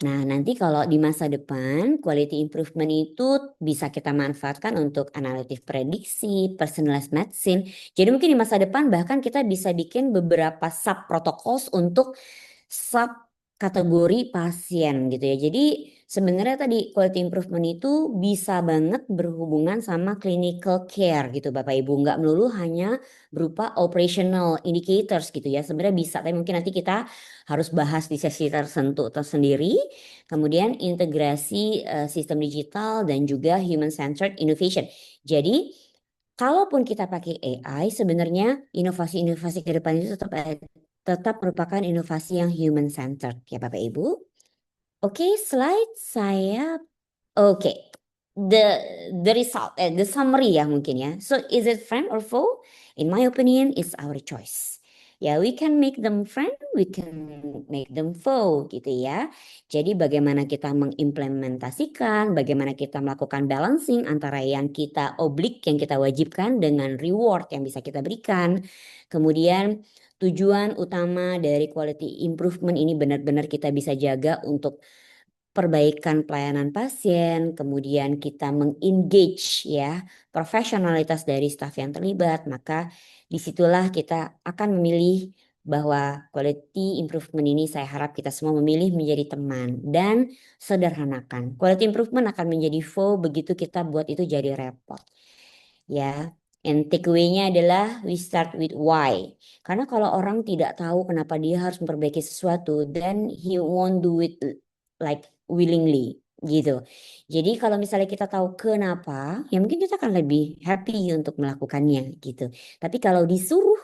Nah, nanti kalau di masa depan, quality improvement itu bisa kita manfaatkan untuk analitik prediksi, personalized medicine. Jadi mungkin di masa depan bahkan kita bisa bikin beberapa sub protocols untuk sub kategori pasien gitu ya. Jadi sebenarnya tadi quality improvement itu bisa banget berhubungan sama clinical care gitu Bapak Ibu. Nggak melulu hanya berupa operational indicators gitu ya. Sebenarnya bisa, tapi mungkin nanti kita harus bahas di sesi tertentu tersendiri. Kemudian integrasi sistem digital dan juga human centered innovation. Jadi kalaupun kita pakai AI, sebenarnya inovasi-inovasi ke depan itu tetap merupakan inovasi yang human centered ya Bapak Ibu. Oke, slide saya. Oke, the result, the summary ya mungkin ya. So is it friend or foe? In my opinion, it's our choice. Ya, we can make them friend, we can make them foe gitu ya. Jadi bagaimana kita mengimplementasikan, bagaimana kita melakukan balancing antara yang kita oblik, yang kita wajibkan dengan reward yang bisa kita berikan. Kemudian tujuan utama dari quality improvement ini benar-benar kita bisa jaga untuk perbaikan pelayanan pasien, kemudian kita mengengage ya profesionalitas dari staf yang terlibat, maka disitulah kita akan memilih bahwa quality improvement ini saya harap kita semua memilih menjadi teman dan sederhanakan. Quality improvement akan menjadi foe begitu kita buat itu jadi repot. Ya, and takeaway-nya adalah we start with why. Karena kalau orang tidak tahu kenapa dia harus memperbaiki sesuatu, then he won't do it like willingly gitu. Jadi kalau misalnya kita tahu kenapa, ya mungkin kita akan lebih happy untuk melakukannya gitu. Tapi kalau disuruh,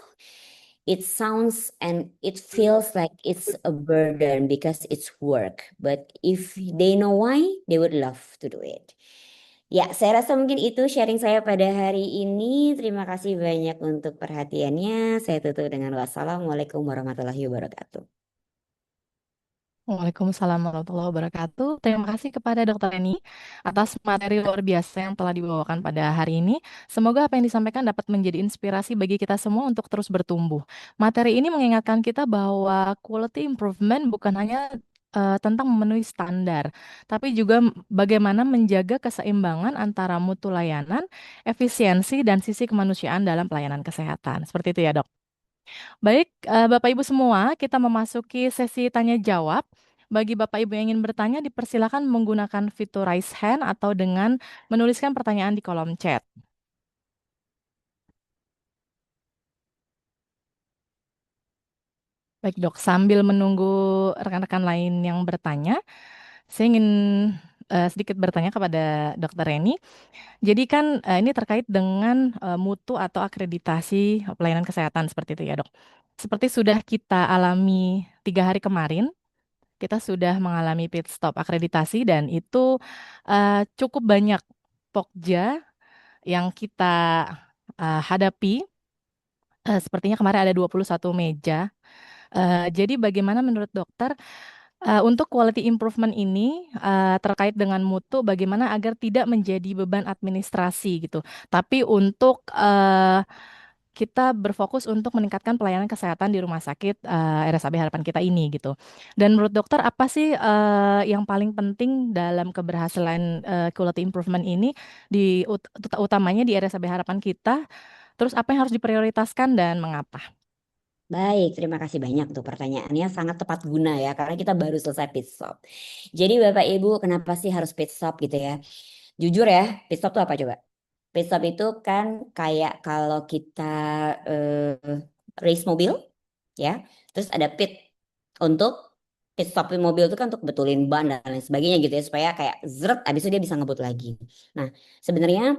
it sounds and it feels like it's a burden because it's work. But if they know why, they would love to do it. Ya, saya rasa mungkin itu sharing saya pada hari ini. Terima kasih banyak untuk perhatiannya. Saya tutup dengan wassalamualaikum warahmatullahi wabarakatuh. Waalaikumsalam warahmatullahi wabarakatuh. Terima kasih kepada Dokter Eni atas materi luar biasa yang telah dibawakan pada hari ini. Semoga apa yang disampaikan dapat menjadi inspirasi bagi kita semua untuk terus bertumbuh. Materi ini mengingatkan kita bahwa quality improvement bukan hanya tentang memenuhi standar, tapi juga bagaimana menjaga keseimbangan antara mutu layanan, efisiensi, dan sisi kemanusiaan dalam pelayanan kesehatan. Seperti itu ya, Dok. Baik, Bapak Ibu semua, kita memasuki sesi tanya jawab. Bagi Bapak Ibu yang ingin bertanya, dipersilakan menggunakan fitur raise hand atau dengan menuliskan pertanyaan di kolom chat. Baik, Dok, sambil menunggu rekan-rekan lain yang bertanya, saya ingin sedikit bertanya kepada Dokter Reni. Jadi kan ini terkait dengan mutu atau akreditasi pelayanan kesehatan seperti itu ya, Dok. Seperti sudah kita alami 3 hari kemarin, kita sudah mengalami pit stop akreditasi dan itu cukup banyak pokja yang kita hadapi. Sepertinya kemarin ada 21 meja. Jadi bagaimana menurut dokter untuk quality improvement ini terkait dengan mutu, bagaimana agar tidak menjadi beban administrasi gitu, tapi untuk kita berfokus untuk meningkatkan pelayanan kesehatan di rumah sakit RSAB Harapan Kita ini gitu. Dan menurut dokter apa sih yang paling penting dalam keberhasilan quality improvement ini utamanya di RSAB Harapan Kita? Terus apa yang harus diprioritaskan dan mengapa? Baik, terima kasih banyak untuk pertanyaannya. Sangat tepat guna ya, karena kita baru selesai pit stop. Jadi Bapak Ibu, kenapa sih harus pit stop gitu ya? Jujur ya, pit stop itu apa coba? Pit stop itu kan kayak kalau kita race mobil, ya. Terus ada pit untuk pit stop mobil itu kan untuk betulin ban dan lain sebagainya gitu ya supaya kayak zret abis itu dia bisa ngebut lagi. Nah, sebenarnya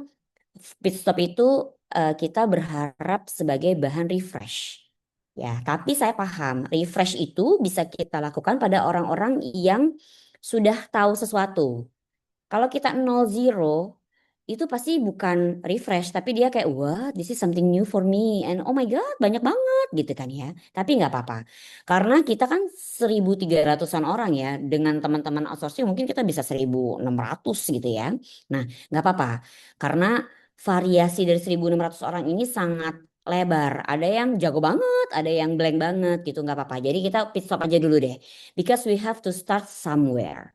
pit stop itu kita berharap sebagai bahan refresh. Ya, tapi saya paham refresh itu bisa kita lakukan pada orang-orang yang sudah tahu sesuatu. Kalau kita nol zero itu pasti bukan refresh tapi dia kayak wah this is something new for me and oh my god banyak banget gitu kan ya. Tapi nggak apa-apa. Karena kita kan 1.300-an orang ya dengan teman-teman outsourcing mungkin kita bisa 1.600 gitu ya. Nah, nggak apa-apa. Karena variasi dari 1.600 orang ini sangat lebar. Ada yang jago banget, ada yang blank banget gitu nggak apa-apa. Jadi kita pit stop aja dulu deh. Because we have to start somewhere.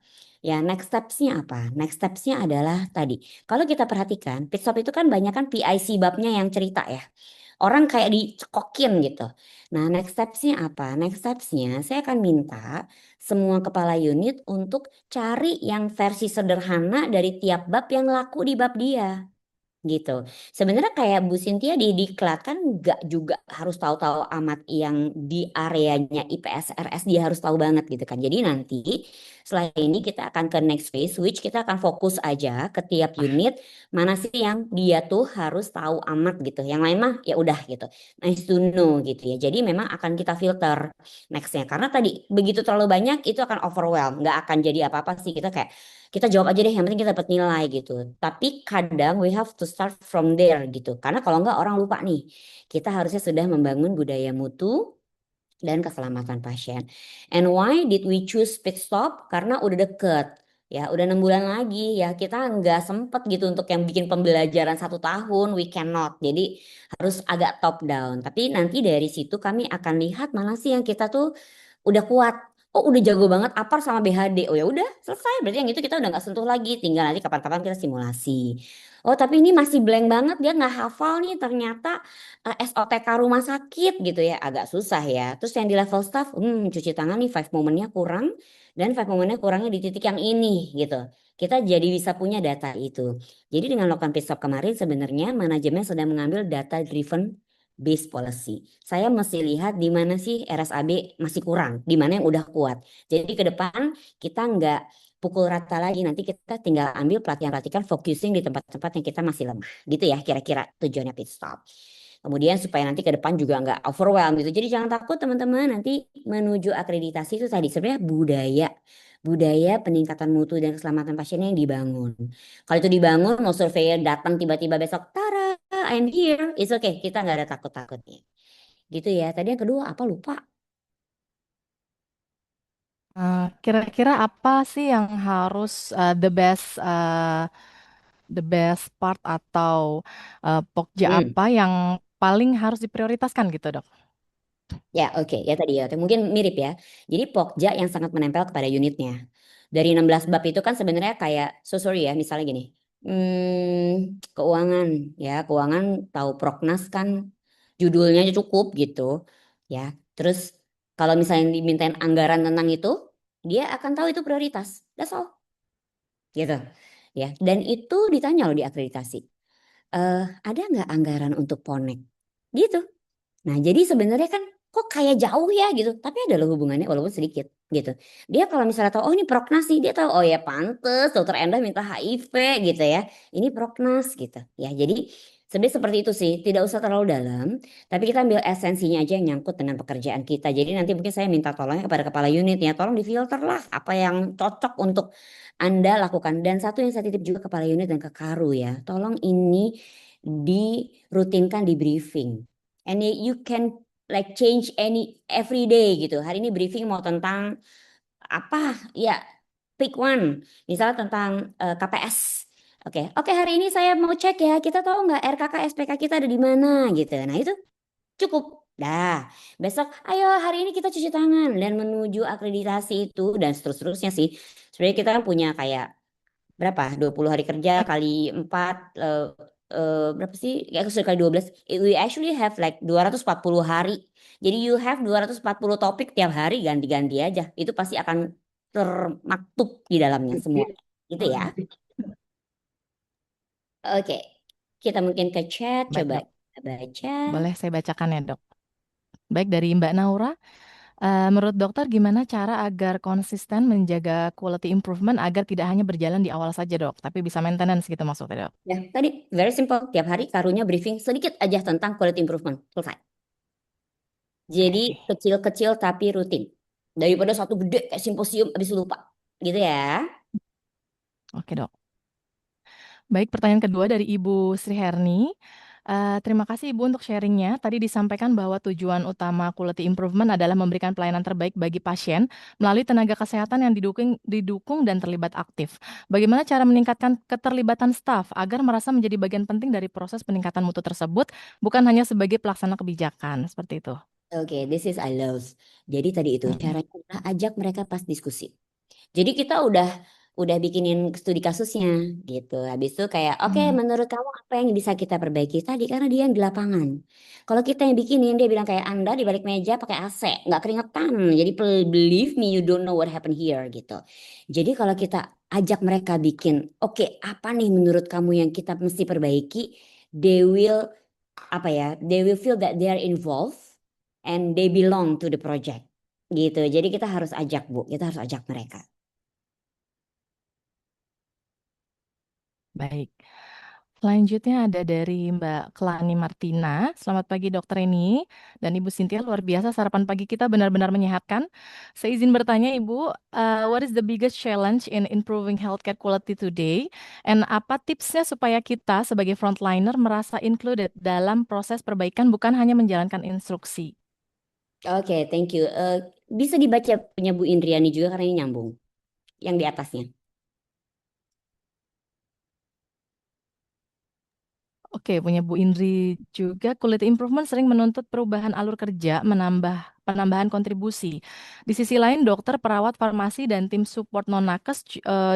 Ya, next steps-nya apa? Next steps-nya adalah tadi. Kalau kita perhatikan, pit stop itu kan banyak kan PIC babnya yang cerita ya. Orang kayak dicekokin gitu. Nah, next steps-nya apa? Next steps-nya saya akan minta semua kepala unit untuk cari yang versi sederhana dari tiap bab yang laku di bab dia gitu. Sebenarnya kayak Bu Sintia di diklat kan nggak juga harus tahu-tahu amat yang di areanya IPS RS dia harus tahu banget gitu kan. Jadi nanti setelah ini kita akan ke next phase which kita akan fokus aja ke tiap unit mana sih yang dia tuh harus tahu amat gitu. Yang lain mah ya udah gitu. Nice to know gitu ya. Jadi memang akan kita filter nextnya karena tadi begitu terlalu banyak itu akan overwhelm, nggak akan jadi apa-apa sih kita kayak kita jawab aja deh yang penting kita dapat nilai gitu. Tapi kadang we have to start from there gitu. Karena kalau enggak orang lupa nih. Kita harusnya sudah membangun budaya mutu dan keselamatan pasien. And why did we choose pit stop? Karena udah deket. Ya, udah 6 bulan lagi ya kita nggak sempet gitu untuk yang bikin pembelajaran 1 tahun, we cannot. Jadi harus agak top down. Tapi nanti dari situ kami akan lihat mana sih yang kita tuh udah kuat. Oh udah jago banget apar sama BHD. Oh ya udah selesai. Berarti yang itu kita udah nggak sentuh lagi. Tinggal nanti kapan-kapan kita simulasi. Oh tapi ini masih blank banget. Dia nggak hafal nih ternyata SOTK rumah sakit gitu ya. Agak susah ya. Terus yang di level staff, cuci tangan nih 5 momennya kurang. Dan 5 momennya kurangnya di titik yang ini gitu. Kita jadi bisa punya data itu. Jadi dengan melakukan pit stop kemarin sebenarnya manajemen sedang mengambil data driven base policy. Saya mesti lihat di mana sih RSAB masih kurang, di mana yang udah kuat. Jadi ke depan kita nggak pukul rata lagi, nanti kita tinggal ambil pelatihan-pelatihan focusing di tempat-tempat yang kita masih lemah. Gitu ya kira-kira tujuannya pit stop. Kemudian supaya nanti ke depan juga nggak overwhelm gitu. Jadi jangan takut teman-teman nanti menuju akreditasi itu tadi sebenarnya budaya. Budaya peningkatan mutu dan keselamatan pasiennya yang dibangun. Kalau itu dibangun mau surveyor datang tiba-tiba besok, Tara, I'm here. It's okay, kita nggak ada takut-takutnya. Gitu ya. Tadi yang kedua apa lupa? Kira-kira apa sih yang harus the best part atau pokja Hmm. apa yang paling harus diprioritaskan gitu, Dok? Ya, oke. Ya tadi ya. Mungkin mirip ya. Jadi Pokja yang sangat menempel kepada unitnya. Dari 16 bab itu kan sebenarnya kayak, so sorry ya, misalnya gini. Keuangan ya, keuangan tahu Prognas kan judulnya aja cukup gitu. Ya, terus kalau misalnya dimintain anggaran tentang itu, dia akan tahu itu prioritas. That's all. Gitu. Ya, dan itu ditanya loh di akreditasi. Ada nggak anggaran untuk Ponek? Gitu. Nah, jadi sebenarnya kan kok kayak jauh ya gitu, tapi ada loh hubungannya walaupun sedikit gitu. Dia kalau misalnya tahu oh ini prognas nih, dia tahu oh ya pantes dokter Endah minta HIV gitu ya. Ini prognas gitu. Ya, jadi sebenarnya seperti itu sih, tidak usah terlalu dalam, tapi kita ambil esensinya aja yang nyangkut dengan pekerjaan kita. Jadi nanti mungkin saya minta tolongnya kepada kepala unit ya, tolong difilter lah apa yang cocok untuk Anda lakukan. Dan satu yang saya titip juga kepala unit dan ke Karu ya, tolong ini dirutinkan di briefing. And you can like change any every day gitu. Hari ini briefing mau tentang apa? Ya, pick one. Misalnya tentang KPS. Oke, hari ini saya mau cek ya. Kita tahu nggak RKK SPK kita ada di mana gitu. Nah itu cukup. Dah, besok ayo hari ini kita cuci tangan dan menuju akreditasi itu dan seterusnya sih. Sebenarnya kita kan punya kayak berapa? 20 hari kerja kali 4 berapa sih? Ya kali 12. We actually have like 240 hari. Jadi you have 240 topik tiap hari ganti-ganti aja. Itu pasti akan termaktub di dalamnya semua. Gitu ya. Oke. Kita mungkin ke chat Baik, coba Dok. kita baca. Boleh saya bacakan ya, Dok? Baik dari Mbak Naura, menurut dokter gimana cara agar konsisten menjaga quality improvement agar tidak hanya berjalan di awal saja dok, tapi bisa maintenance gitu maksudnya dok? Ya, tadi very simple. Tiap hari karunya briefing sedikit aja tentang quality improvement. Selesai. Jadi Oke, kecil-kecil tapi rutin. Daripada satu gede kayak simposium habis lupa. Gitu ya. oke dok. Baik, pertanyaan kedua dari Ibu Sri Herni. Terima kasih Ibu untuk sharingnya. Tadi disampaikan bahwa tujuan utama quality improvement adalah memberikan pelayanan terbaik bagi pasien melalui tenaga kesehatan yang didukung dan terlibat aktif. Bagaimana cara meningkatkan keterlibatan staf agar merasa menjadi bagian penting dari proses peningkatan mutu tersebut, bukan hanya sebagai pelaksana kebijakan, seperti itu. Oke, this is I love. Jadi tadi itu Mm-mm. caranya adalah ajak mereka pas diskusi. Jadi kita udah bikinin studi kasusnya gitu. Habis itu kayak oke, Mm. menurut kamu apa yang bisa kita perbaiki tadi karena dia yang di lapangan. Kalau kita yang bikinin dia bilang kayak Anda di balik meja pakai AC, nggak keringetan. Jadi believe me you don't know what happened here gitu. Jadi kalau kita ajak mereka bikin, oke, apa nih menurut kamu yang kita mesti perbaiki? They will apa ya? They will feel that they are involved and they belong to the project gitu. Jadi kita harus ajak Bu, kita harus ajak mereka. Baik. Selanjutnya ada dari Mbak Kelani Martina. Selamat pagi Dokter Eni dan Ibu Sintia. Luar biasa sarapan pagi kita benar-benar menyehatkan. Saya izin bertanya Ibu, what is the biggest challenge in improving healthcare quality today? And apa tipsnya supaya kita sebagai frontliner merasa included dalam proses perbaikan bukan hanya menjalankan instruksi? Oke, thank you. Bisa dibaca punya Bu Indriani juga karena ini nyambung. Yang di atasnya. Oke, punya Bu Indri juga. Quality improvement sering menuntut perubahan alur kerja, penambahan kontribusi. Di sisi lain, dokter, perawat, farmasi, dan tim support non-nakes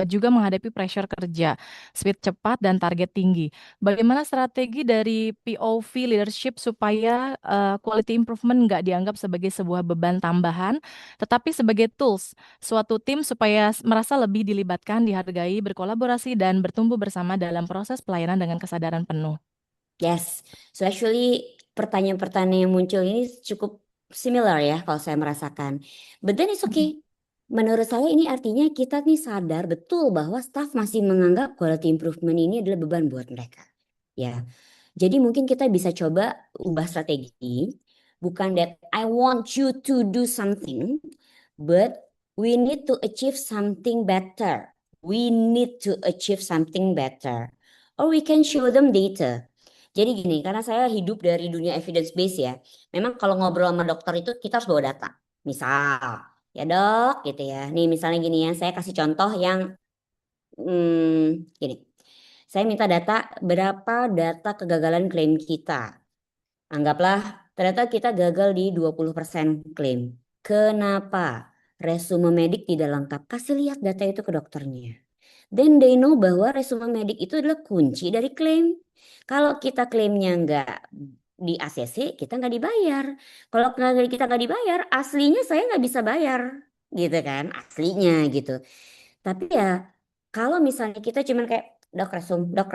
juga menghadapi pressure kerja, speed cepat, dan target tinggi. Bagaimana strategi dari POV leadership supaya quality improvement nggak dianggap sebagai sebuah beban tambahan, tetapi sebagai tools suatu tim supaya merasa lebih dilibatkan, dihargai, berkolaborasi, dan bertumbuh bersama dalam proses pelayanan dengan kesadaran penuh. Yes. So actually pertanyaan-pertanyaan yang muncul ini cukup similar ya kalau saya merasakan. But then it's Mm, okay. Menurut saya ini artinya kita nih sadar betul bahwa staff masih menganggap quality improvement ini adalah beban buat mereka. Ya. Jadi mungkin kita bisa coba ubah strategi. Bukan that I want you to do something, but we need to achieve something better. We need to achieve something better. Or we can show them data. Jadi gini, karena saya hidup dari dunia evidence base ya. Memang kalau ngobrol sama dokter itu kita harus bawa data. Misal, ya dok gitu ya. Nih misalnya gini ya, saya kasih contoh yang gini. Saya minta data berapa data kegagalan klaim kita. Anggaplah ternyata kita gagal di 20% klaim. Kenapa? Resume medik tidak lengkap. Kasih lihat data itu ke dokternya. Then they know bahwa resume medik itu adalah kunci dari klaim. Kalau kita klaimnya nggak di ACC, kita nggak dibayar. Kalau kita nggak dibayar, aslinya saya nggak bisa bayar. Gitu kan, aslinya gitu. Tapi ya kalau misalnya kita cuman kayak dok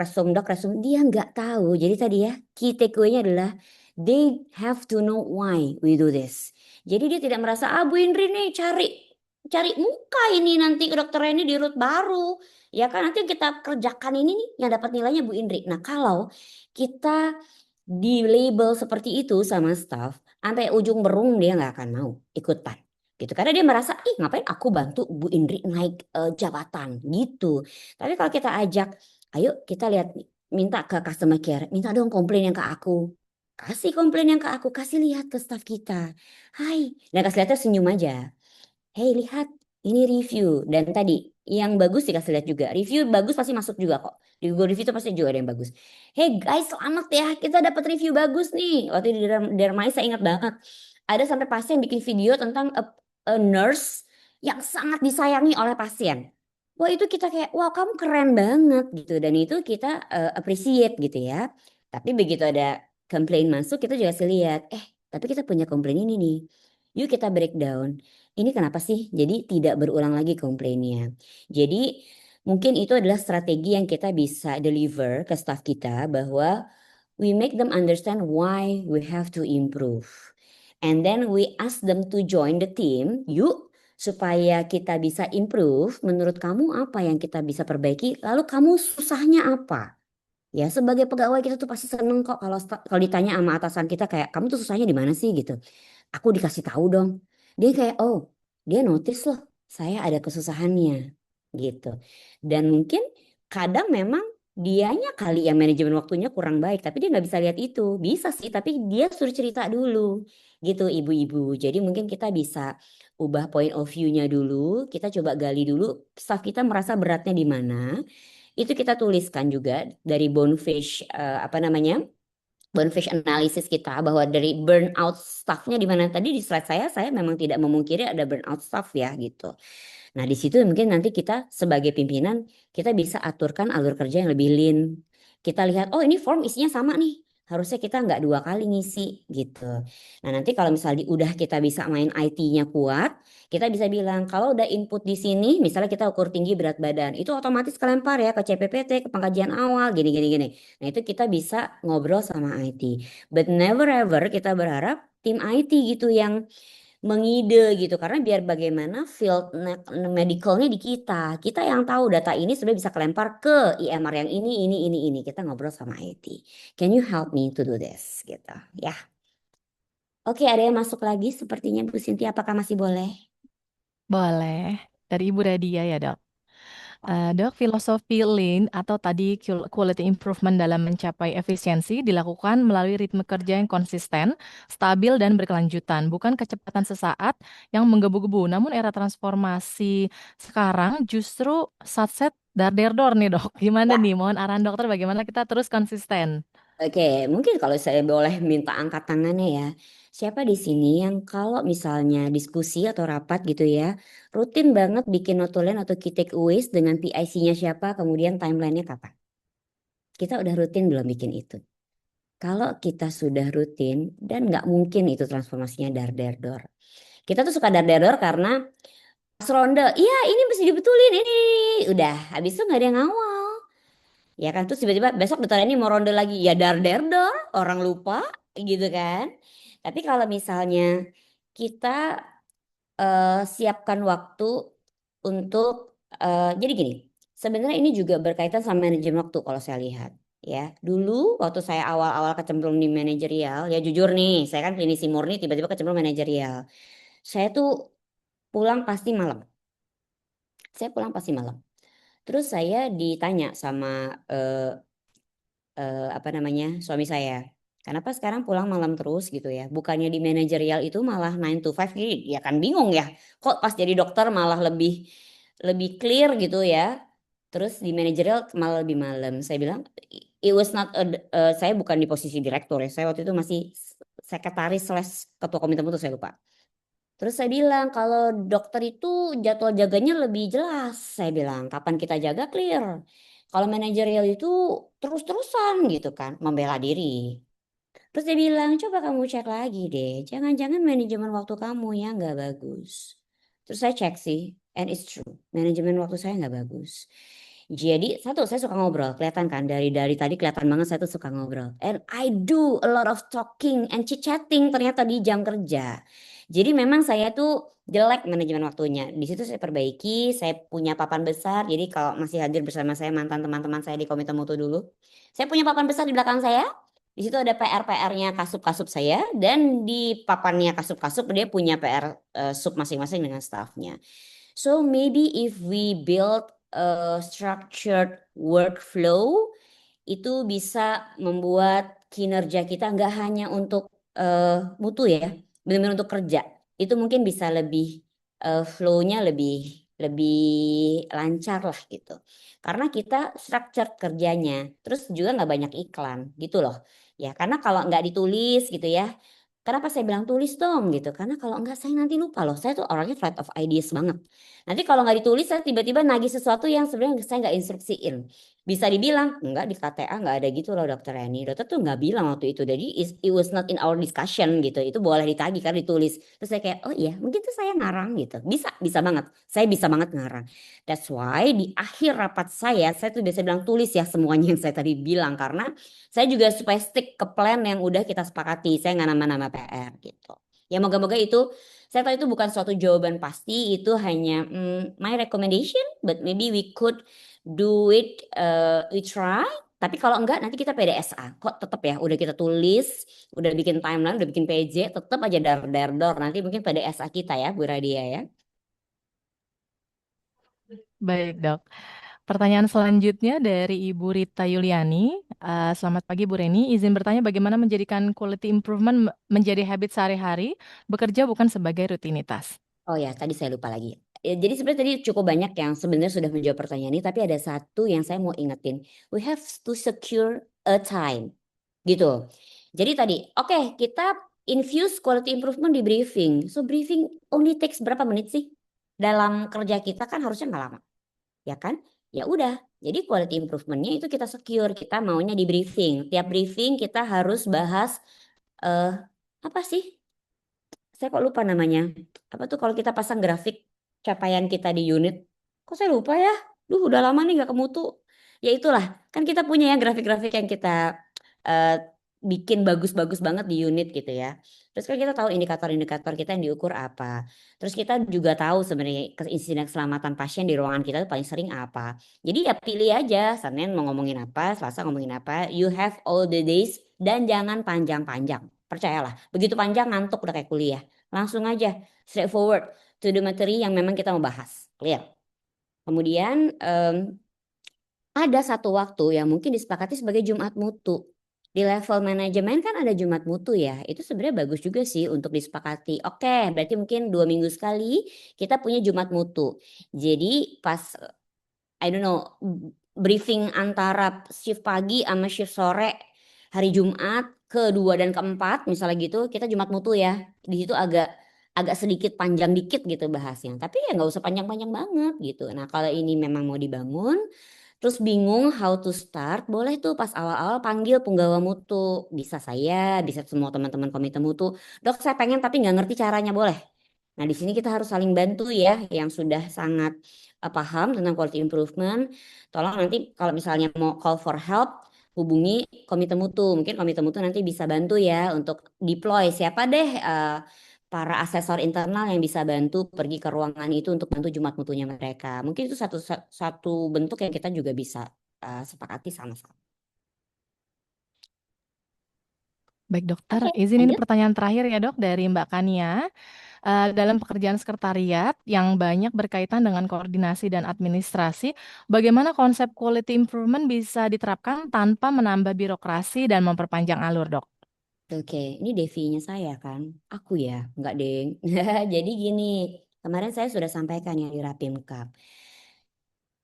resum, dia nggak tahu. Jadi tadi ya key takeaway-nya adalah they have to know why we do this. Jadi dia tidak merasa ah Bu Indri nih cari cari muka ini nanti ke dokter ini di root baru. Ya kan nanti yang kita kerjakan ini nih yang dapat nilainya Bu Indri. Nah kalau kita di label seperti itu sama staff, sampai ujung berung dia nggak akan mau ikutan gitu karena dia merasa ih ngapain aku bantu Bu Indri naik jabatan gitu. Tapi kalau kita ajak ayo kita lihat minta ke customer care minta dong komplain yang ke aku, kasih komplain yang ke aku, kasih lihat ke staff kita, hai dan kasih lihatnya senyum aja. Hey lihat ini review dan tadi yang bagus dikasih lihat juga. Review bagus pasti masuk juga kok. Di Google Review itu pasti juga ada yang bagus. Hey guys selamat ya kita dapat review bagus nih. Waktu di Dermai saya ingat banget. Ada sampai pasien bikin video tentang a nurse yang sangat disayangi oleh pasien. Wah itu kita kayak wah kamu keren banget gitu. Dan itu kita appreciate gitu ya. Tapi begitu ada komplain masuk kita juga kasih lihat. Tapi kita punya komplain ini nih. Yuk kita breakdown ini kenapa sih? Jadi tidak berulang lagi komplainnya. Jadi mungkin itu adalah strategi yang kita bisa deliver ke staff kita bahwa we make them understand why we have to improve. And then we ask them to join the team. Yuk, supaya kita bisa improve. Menurut kamu apa yang kita bisa perbaiki? Lalu kamu susahnya apa? Ya, sebagai pegawai kita tuh pasti seneng kok kalau ditanya sama atasan kita kayak kamu tuh susahnya di mana sih gitu. Aku dikasih tahu dong. Dia kayak oh, dia notice loh saya ada kesusahannya gitu. Dan mungkin kadang memang dianya kali yang manajemen waktunya kurang baik, tapi dia nggak bisa lihat itu. Bisa sih, tapi dia suruh cerita dulu gitu ibu-ibu. Jadi mungkin kita bisa ubah point of view-nya dulu. Kita coba gali dulu staff kita merasa beratnya di mana, itu kita tuliskan juga dari Bonefish apa namanya Bonefish analysis kita bahwa dari burnout staffnya di mana tadi di slide saya memang tidak memungkiri ada burnout staff ya gitu. Nah di situ mungkin nanti kita sebagai pimpinan kita bisa aturkan alur kerja yang lebih lean. Kita lihat oh ini form isinya sama nih. Harusnya kita nggak dua kali ngisi gitu. Nah nanti kalau misalnya udah kita bisa main IT-nya kuat, kita bisa bilang kalau udah input di sini, misalnya kita ukur tinggi berat badan, itu otomatis kelempar ya ke CPPT, ke pengkajian awal, gini gini gini. Nah itu kita bisa ngobrol sama IT. But never ever kita berharap tim IT gitu yang mengide gitu karena biar bagaimana field medicalnya di kita yang tahu data ini sebenarnya bisa kelempar ke IMR yang ini kita ngobrol sama IT, can you help me to do this gitu ya. Oke, ada yang masuk lagi sepertinya Bu Sinti, apakah masih boleh? Boleh. Dari Ibu Radia ya, Dok. Dok, filosofi Lean atau tadi quality improvement dalam mencapai efisiensi dilakukan melalui ritme kerja yang konsisten, stabil, dan berkelanjutan, bukan kecepatan sesaat yang menggebu-gebu. Namun era transformasi sekarang justru satset dar der dor nih, Dok. Gimana nih? Mohon arahan dokter bagaimana kita terus konsisten. Oke, mungkin kalau saya boleh minta angkat tangannya ya. Siapa di sini yang kalau misalnya diskusi atau rapat gitu ya, rutin banget bikin notulen atau key takeaways dengan PIC-nya siapa, kemudian timelinenya kapan? Kita udah rutin belum bikin itu? Kalau kita sudah rutin dan nggak mungkin itu transformasinya dar der dor. Kita tuh suka dar der dor karena pas ronde, iya ini mesti dibetulin ini. Udah, habis itu nggak ada yang ngawal. Ya kan, terus tiba-tiba besok dokter ini mau ronde lagi. Ya dar der dor, orang lupa gitu kan. Tapi kalau misalnya kita siapkan waktu untuk jadi gini, sebenarnya ini juga berkaitan sama manajemen waktu kalau saya lihat ya. Dulu waktu saya awal-awal kecemplung di manajerial, ya jujur nih, saya kan klinisi murni tiba-tiba kecemplung manajerial. Saya tuh pulang pasti malam. Saya pulang pasti malam. Terus saya ditanya sama apa namanya suami saya. Kenapa sekarang pulang malam terus gitu ya? Bukannya di manajerial itu malah 9 to 5 jadi ya kan bingung ya. Kok pas jadi dokter malah lebih lebih clear gitu ya. Terus di manajerial malah lebih malam. Saya bilang it was not saya bukan di posisi direktur ya. Saya waktu itu masih sekretaris slash ketua komite mutu saya lupa. Terus saya bilang kalau dokter itu jadwal jaganya lebih jelas. Saya bilang kapan kita jaga clear. Kalau manajerial itu terus-terusan gitu kan membela diri. Terus dia bilang coba kamu cek lagi deh. Jangan-jangan manajemen waktu kamu yang nggak bagus. Terus saya cek sih, and it's true. Manajemen waktu saya nggak bagus. Jadi satu saya suka ngobrol, kelihatan kan dari tadi kelihatan banget saya tuh suka ngobrol. And I do a lot of talking and chit-chatting ternyata di jam kerja. Jadi memang saya tuh jelek manajemen waktunya. Di situ saya perbaiki, saya punya papan besar. Jadi kalau masih hadir bersama saya mantan teman-teman saya di Komite Mutu dulu. Saya punya papan besar di belakang saya. Di situ ada PR-PR-nya kasup-kasup saya dan di papannya kasup-kasup dia punya PR sub masing-masing dengan staffnya. So maybe if we build a structured workflow itu bisa membuat kinerja kita nggak hanya untuk mutu ya, benar-benar untuk kerja. Itu mungkin bisa lebih flow-nya lebih lebih lancar lah gitu. Karena kita structured kerjanya, terus juga nggak banyak iklan gitu loh. Ya, karena kalau nggak ditulis gitu ya. Kenapa saya bilang tulis dong gitu? Karena kalau enggak saya nanti lupa loh. Saya tuh orangnya flight of ideas banget. Nanti kalau nggak ditulis saya tiba-tiba nagih sesuatu yang sebenarnya saya nggak instruksiin. Bisa dibilang, enggak di KTA nggak ada gitu loh dokter Eni. Dokter tuh nggak bilang waktu itu. Jadi it was not in our discussion gitu. Itu boleh ditagih karena ditulis. Terus saya kayak, oh iya mungkin tuh saya ngarang gitu. Bisa banget. Saya bisa banget ngarang. That's why di akhir rapat saya tuh biasa bilang tulis ya semuanya yang saya tadi bilang. Karena saya juga supaya stick ke plan yang udah kita sepakati. Saya nggak nambah-nambah PR gitu. Ya moga-moga itu, saya tahu itu bukan suatu jawaban pasti, itu hanya my recommendation, but maybe we could do it, we try. Tapi kalau enggak nanti kita PDSA. Kok tetap ya, udah kita tulis, udah bikin timeline, udah bikin PJ, tetap aja dar dar dar. Nanti mungkin PDSA kita ya, Bu Radia ya. Baik, Dok. Pertanyaan selanjutnya dari Ibu Rita Yuliani. Selamat pagi, Bu Reni. Izin bertanya bagaimana menjadikan quality improvement menjadi habit sehari-hari, bekerja bukan sebagai rutinitas. Oh ya, tadi saya lupa lagi. Ya, jadi sebenarnya tadi cukup banyak yang sebenarnya sudah menjawab pertanyaan ini, tapi ada satu yang saya mau ingetin. We have to secure a time. Gitu. Jadi tadi, oke, kita infuse quality improvement di briefing. So briefing only takes berapa menit sih? Dalam kerja kita kan harusnya nggak lama, ya kan? Ya udah. Jadi quality improvementnya itu kita secure. Kita maunya di briefing. Tiap briefing kita harus bahas eh apa sih? Saya kok lupa namanya. Apa tuh kalau kita pasang grafik capaian kita di unit? Kok saya lupa ya? Duh, udah lama nih nggak ketemu tuh. Ya itulah, kan kita punya ya grafik-grafik yang kita eh, bikin bagus-bagus banget di unit gitu ya. Terus kan kita tahu indikator-indikator kita yang diukur apa. Terus kita juga tahu sebenarnya insiden keselamatan pasien di ruangan kita itu paling sering apa. Jadi ya pilih aja, Senin mau ngomongin apa, Selasa ngomongin apa. You have all the days dan jangan panjang-panjang. Percayalah, begitu panjang ngantuk udah kayak kuliah. Langsung aja straightforward to the materi yang memang kita mau bahas. Clear. Kemudian ada satu waktu yang mungkin disepakati sebagai Jumat mutu. Di level manajemen kan ada Jumat mutu ya. Itu sebenarnya bagus juga sih untuk disepakati. Oke, berarti mungkin 2 minggu sekali kita punya Jumat mutu. Jadi pas I don't know briefing antara shift pagi sama shift sore hari Jumat kedua dan keempat misalnya gitu kita Jumat mutu ya di situ agak agak sedikit panjang dikit gitu bahasnya tapi ya nggak usah panjang-panjang banget gitu. Nah kalau ini memang mau dibangun terus bingung how to start boleh tuh pas awal-awal panggil punggawa mutu bisa saya bisa semua teman-teman komite mutu dok saya pengen tapi nggak ngerti caranya boleh. Nah, di sini kita harus saling bantu ya, yang sudah sangat paham tentang quality improvement. Tolong nanti kalau misalnya mau call for help, hubungi komite mutu. Mungkin komite mutu nanti bisa bantu ya untuk deploy siapa deh para asesor internal yang bisa bantu pergi ke ruangan itu untuk bantu Jumat mutunya mereka. Mungkin itu satu bentuk yang kita juga bisa sepakati sama-sama. Baik, dokter. Oke, Izin ini lanjut. pertanyaan terakhir ya, dok, dari Mbak Kania. Dalam pekerjaan sekretariat yang banyak berkaitan dengan koordinasi dan administrasi, bagaimana konsep quality improvement bisa diterapkan tanpa menambah birokrasi dan memperpanjang alur, dok? Oke, ini devinya saya kan. Aku ya, enggak deng. Jadi gini, kemarin saya sudah sampaikan ya di Rapimkab.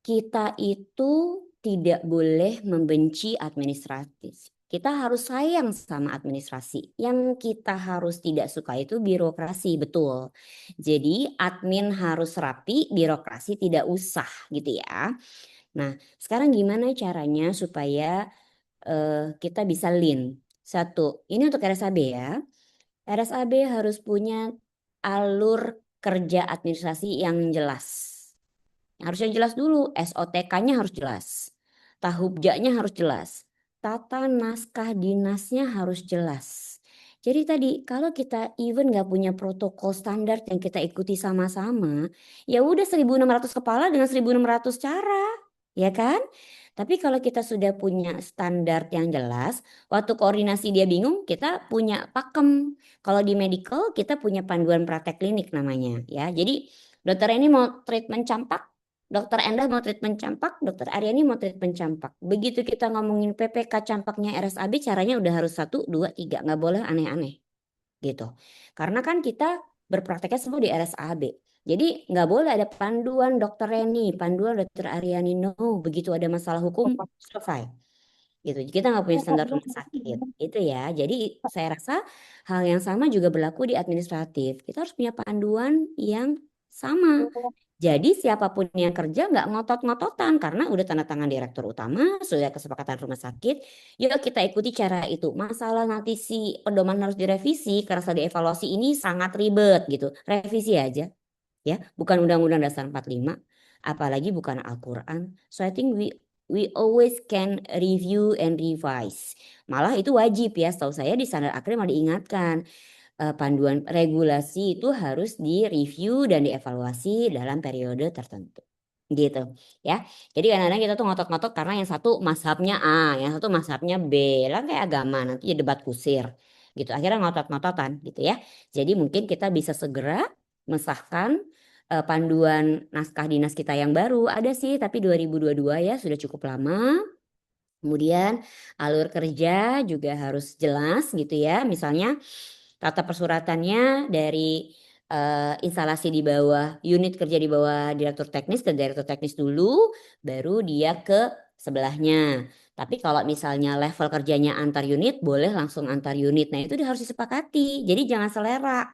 Kita itu tidak boleh membenci administratif. Kita harus sayang sama administrasi. Yang kita harus tidak suka itu birokrasi, betul. Jadi admin harus rapi, birokrasi tidak usah gitu ya. Nah, sekarang gimana caranya supaya kita bisa lean? Satu, ini untuk RSAB ya. RSAB harus punya alur kerja administrasi yang jelas. Harus yang jelas dulu, SOTK-nya harus jelas. Tahubjanya harus jelas. Tata naskah dinasnya harus jelas. Jadi tadi kalau kita even nggak punya protokol standar yang kita ikuti sama-sama, ya udah 1.600 kepala dengan 1.600 cara, ya kan? Tapi kalau kita sudah punya standar yang jelas, waktu koordinasi dia bingung, kita punya pakem. Kalau di medical kita punya panduan praktek klinik namanya, ya. Jadi dokter ini mau treatment campak, dokter Endah mau treatment campak, dokter Aryani mau treatment campak. Begitu kita ngomongin PPK campaknya RSAB, caranya udah harus 1, 2, 3, nggak boleh aneh-aneh gitu. Karena kan kita berprakteknya semua di RSAB. Jadi nggak boleh ada panduan dokter Reni, panduan dokter Aryani, no. Begitu ada masalah hukum, selesai gitu. Kita nggak punya standar rumah sakit, itu ya. Jadi saya rasa hal yang sama juga berlaku di administratif. Kita harus punya panduan yang sama. Jadi siapapun yang kerja nggak ngotot-ngototan karena udah tanda tangan direktur utama, sudah kesepakatan rumah sakit. Yuk kita ikuti cara itu. Masalah nanti si pedoman harus direvisi karena setelah dievaluasi ini sangat ribet gitu. Revisi aja ya, bukan Undang-Undang Dasar 45, apalagi bukan Al-Quran. So I think we always can review and revise. Malah itu wajib ya, setahu saya di standar akhir malah diingatkan. panduan regulasi itu harus direview dan dievaluasi dalam periode tertentu. Gitu ya. Jadi kadang-kadang kita tuh ngotot-ngotot karena yang satu mazhabnya A, yang satu mazhabnya B. Lah kayak agama nanti ya debat kusir gitu. Akhirnya ngotot-ngototan gitu ya. Jadi mungkin kita bisa segera mensahkan panduan naskah dinas kita yang baru. Ada sih tapi 2022 ya sudah cukup lama. Kemudian alur kerja juga harus jelas gitu ya. Misalnya tata persuratannya dari instalasi di bawah unit kerja di bawah direktur teknis ke direktur teknis dulu, baru dia ke sebelahnya. Tapi kalau misalnya level kerjanya antar unit, boleh langsung antar unit. Nah itu dia harus disepakati. Jadi jangan selera.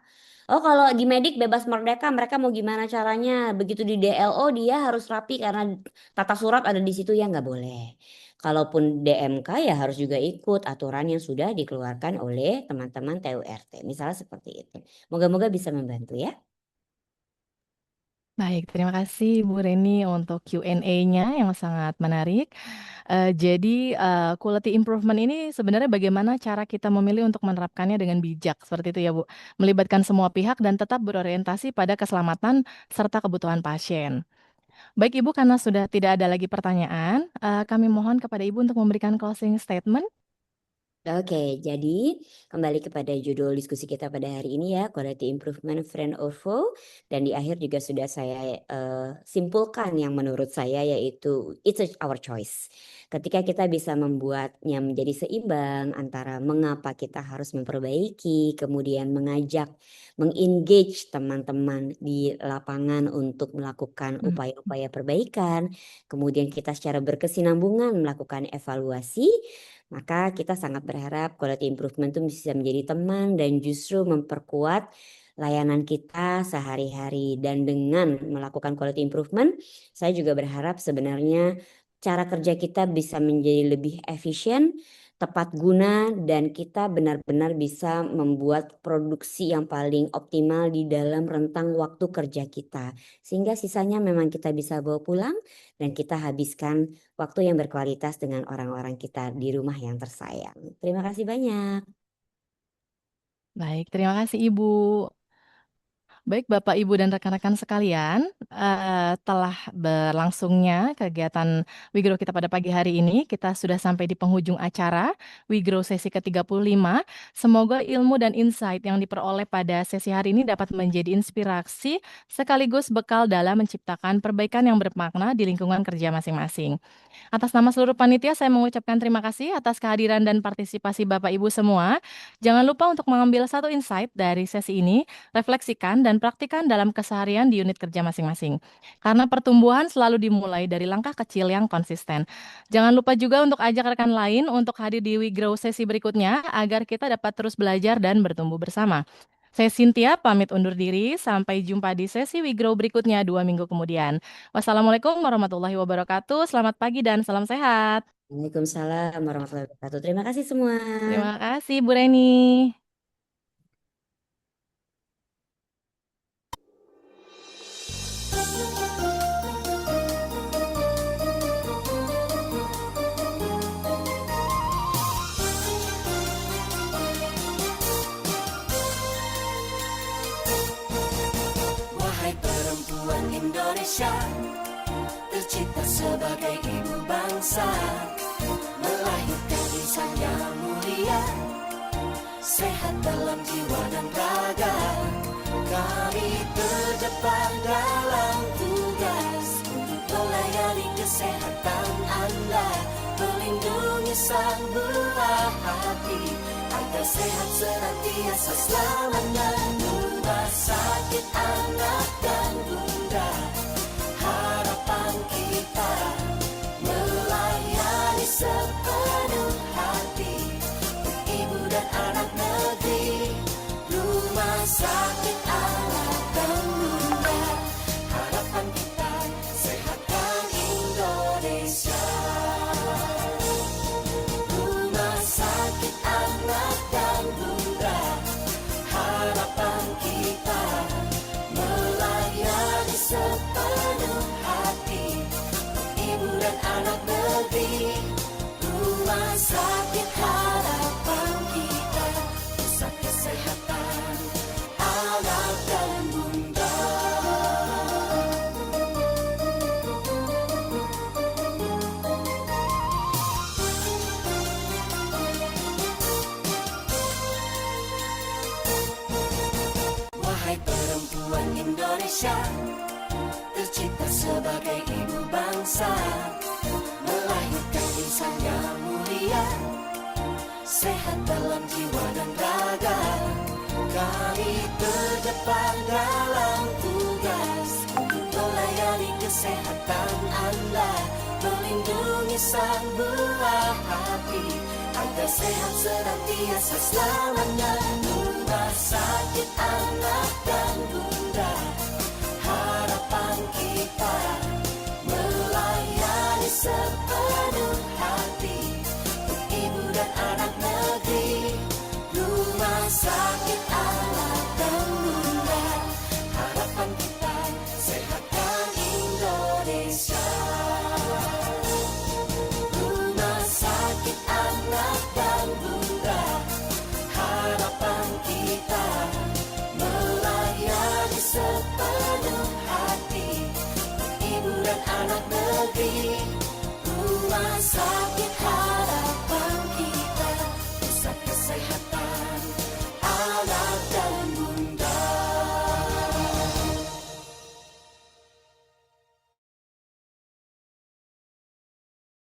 Oh kalau di medik bebas merdeka mereka mau gimana caranya? Begitu di DLO dia harus rapi karena tata surat ada di situ ya nggak boleh. Kalaupun DMK ya harus juga ikut aturan yang sudah dikeluarkan oleh teman-teman TURT. Misalnya seperti itu. Moga-moga bisa membantu ya. Baik, terima kasih Bu Reni untuk Q&A-nya yang sangat menarik. Jadi quality improvement ini sebenarnya bagaimana cara kita memilih untuk menerapkannya dengan bijak seperti itu ya Bu. Melibatkan semua pihak dan tetap berorientasi pada keselamatan serta kebutuhan pasien. Baik Ibu, karena sudah tidak ada lagi pertanyaan, kami mohon kepada Ibu untuk memberikan closing statement. Oke, jadi kembali kepada judul diskusi kita pada hari ini ya, quality improvement friend or foe. Dan di akhir juga sudah saya simpulkan yang menurut saya yaitu our choice. Ketika kita bisa membuatnya menjadi seimbang antara mengapa kita harus memperbaiki, kemudian mengajak, mengengage teman-teman di lapangan untuk melakukan Hmm. upaya-upaya perbaikan, kemudian kita secara berkesinambungan melakukan evaluasi, maka kita sangat berharap quality improvement itu bisa menjadi teman dan justru memperkuat layanan kita sehari-hari. Dan dengan melakukan quality improvement, saya juga berharap sebenarnya cara kerja kita bisa menjadi lebih efisien, tepat guna, dan kita benar-benar bisa membuat produksi yang paling optimal di dalam rentang waktu kerja kita. Sehingga sisanya memang kita bisa bawa pulang dan kita habiskan waktu yang berkualitas dengan orang-orang kita di rumah yang tersayang. Terima kasih banyak. Baik, terima kasih Ibu. Baik, Bapak, Ibu, dan rekan-rekan sekalian, telah berlangsungnya kegiatan Wigro kita pada pagi hari ini. Kita sudah sampai di penghujung acara Wigro sesi ke-35. Semoga ilmu dan insight yang diperoleh pada sesi hari ini dapat menjadi inspirasi sekaligus bekal dalam menciptakan perbaikan yang bermakna di lingkungan kerja masing-masing. Atas nama seluruh panitia, saya mengucapkan terima kasih atas kehadiran dan partisipasi Bapak Ibu semua. Jangan lupa untuk mengambil satu insight dari sesi ini, refleksikan dan praktikkan dalam keseharian di unit kerja masing-masing. Karena pertumbuhan selalu dimulai dari langkah kecil yang konsisten. Jangan lupa juga untuk ajak rekan lain untuk hadir di WeGrow sesi berikutnya agar kita dapat terus belajar dan bertumbuh bersama. Saya Cynthia pamit undur diri, sampai jumpa di sesi WeGrow berikutnya 2 minggu kemudian. Wassalamualaikum warahmatullahi wabarakatuh, selamat pagi dan salam sehat. Waalaikumsalam warahmatullahi wabarakatuh. Terima kasih semua. Terima kasih Bu Reni. Wahai perempuan Indonesia, tercipta sebagai ibu bangsa, melahirkan insan yang mulia, sehat dalam jiwa dan raga. Kami terdepan dalam tugas untuk melayani kesehatan Anda, melindungi sang buah hati agar sehat senantiasa selamanya. Rumah sakit anak dan bunda, harapan kita melayani sepenuh hati untuk ibu dan anak negeri. Rumah sakit anak dan bunda, harapan kita sehatkan Indonesia. Rumah sakit anak dan bunda, harapan kita melayani sepenuh hati untuk ibu dan anak negeri. Rumah sakit harapan kita, pusat kesehatan Indonesia tercipta sebagai ibu bangsa, melahirkan insan yang mulia, sehat dalam jiwa dan raga. Kami terdepan dalam tugas untuk melayani kesehatan Anda, melindungi sang buah hati agar sehat senantiasa selamanya. Rumah Sakit Anak dan Bunda.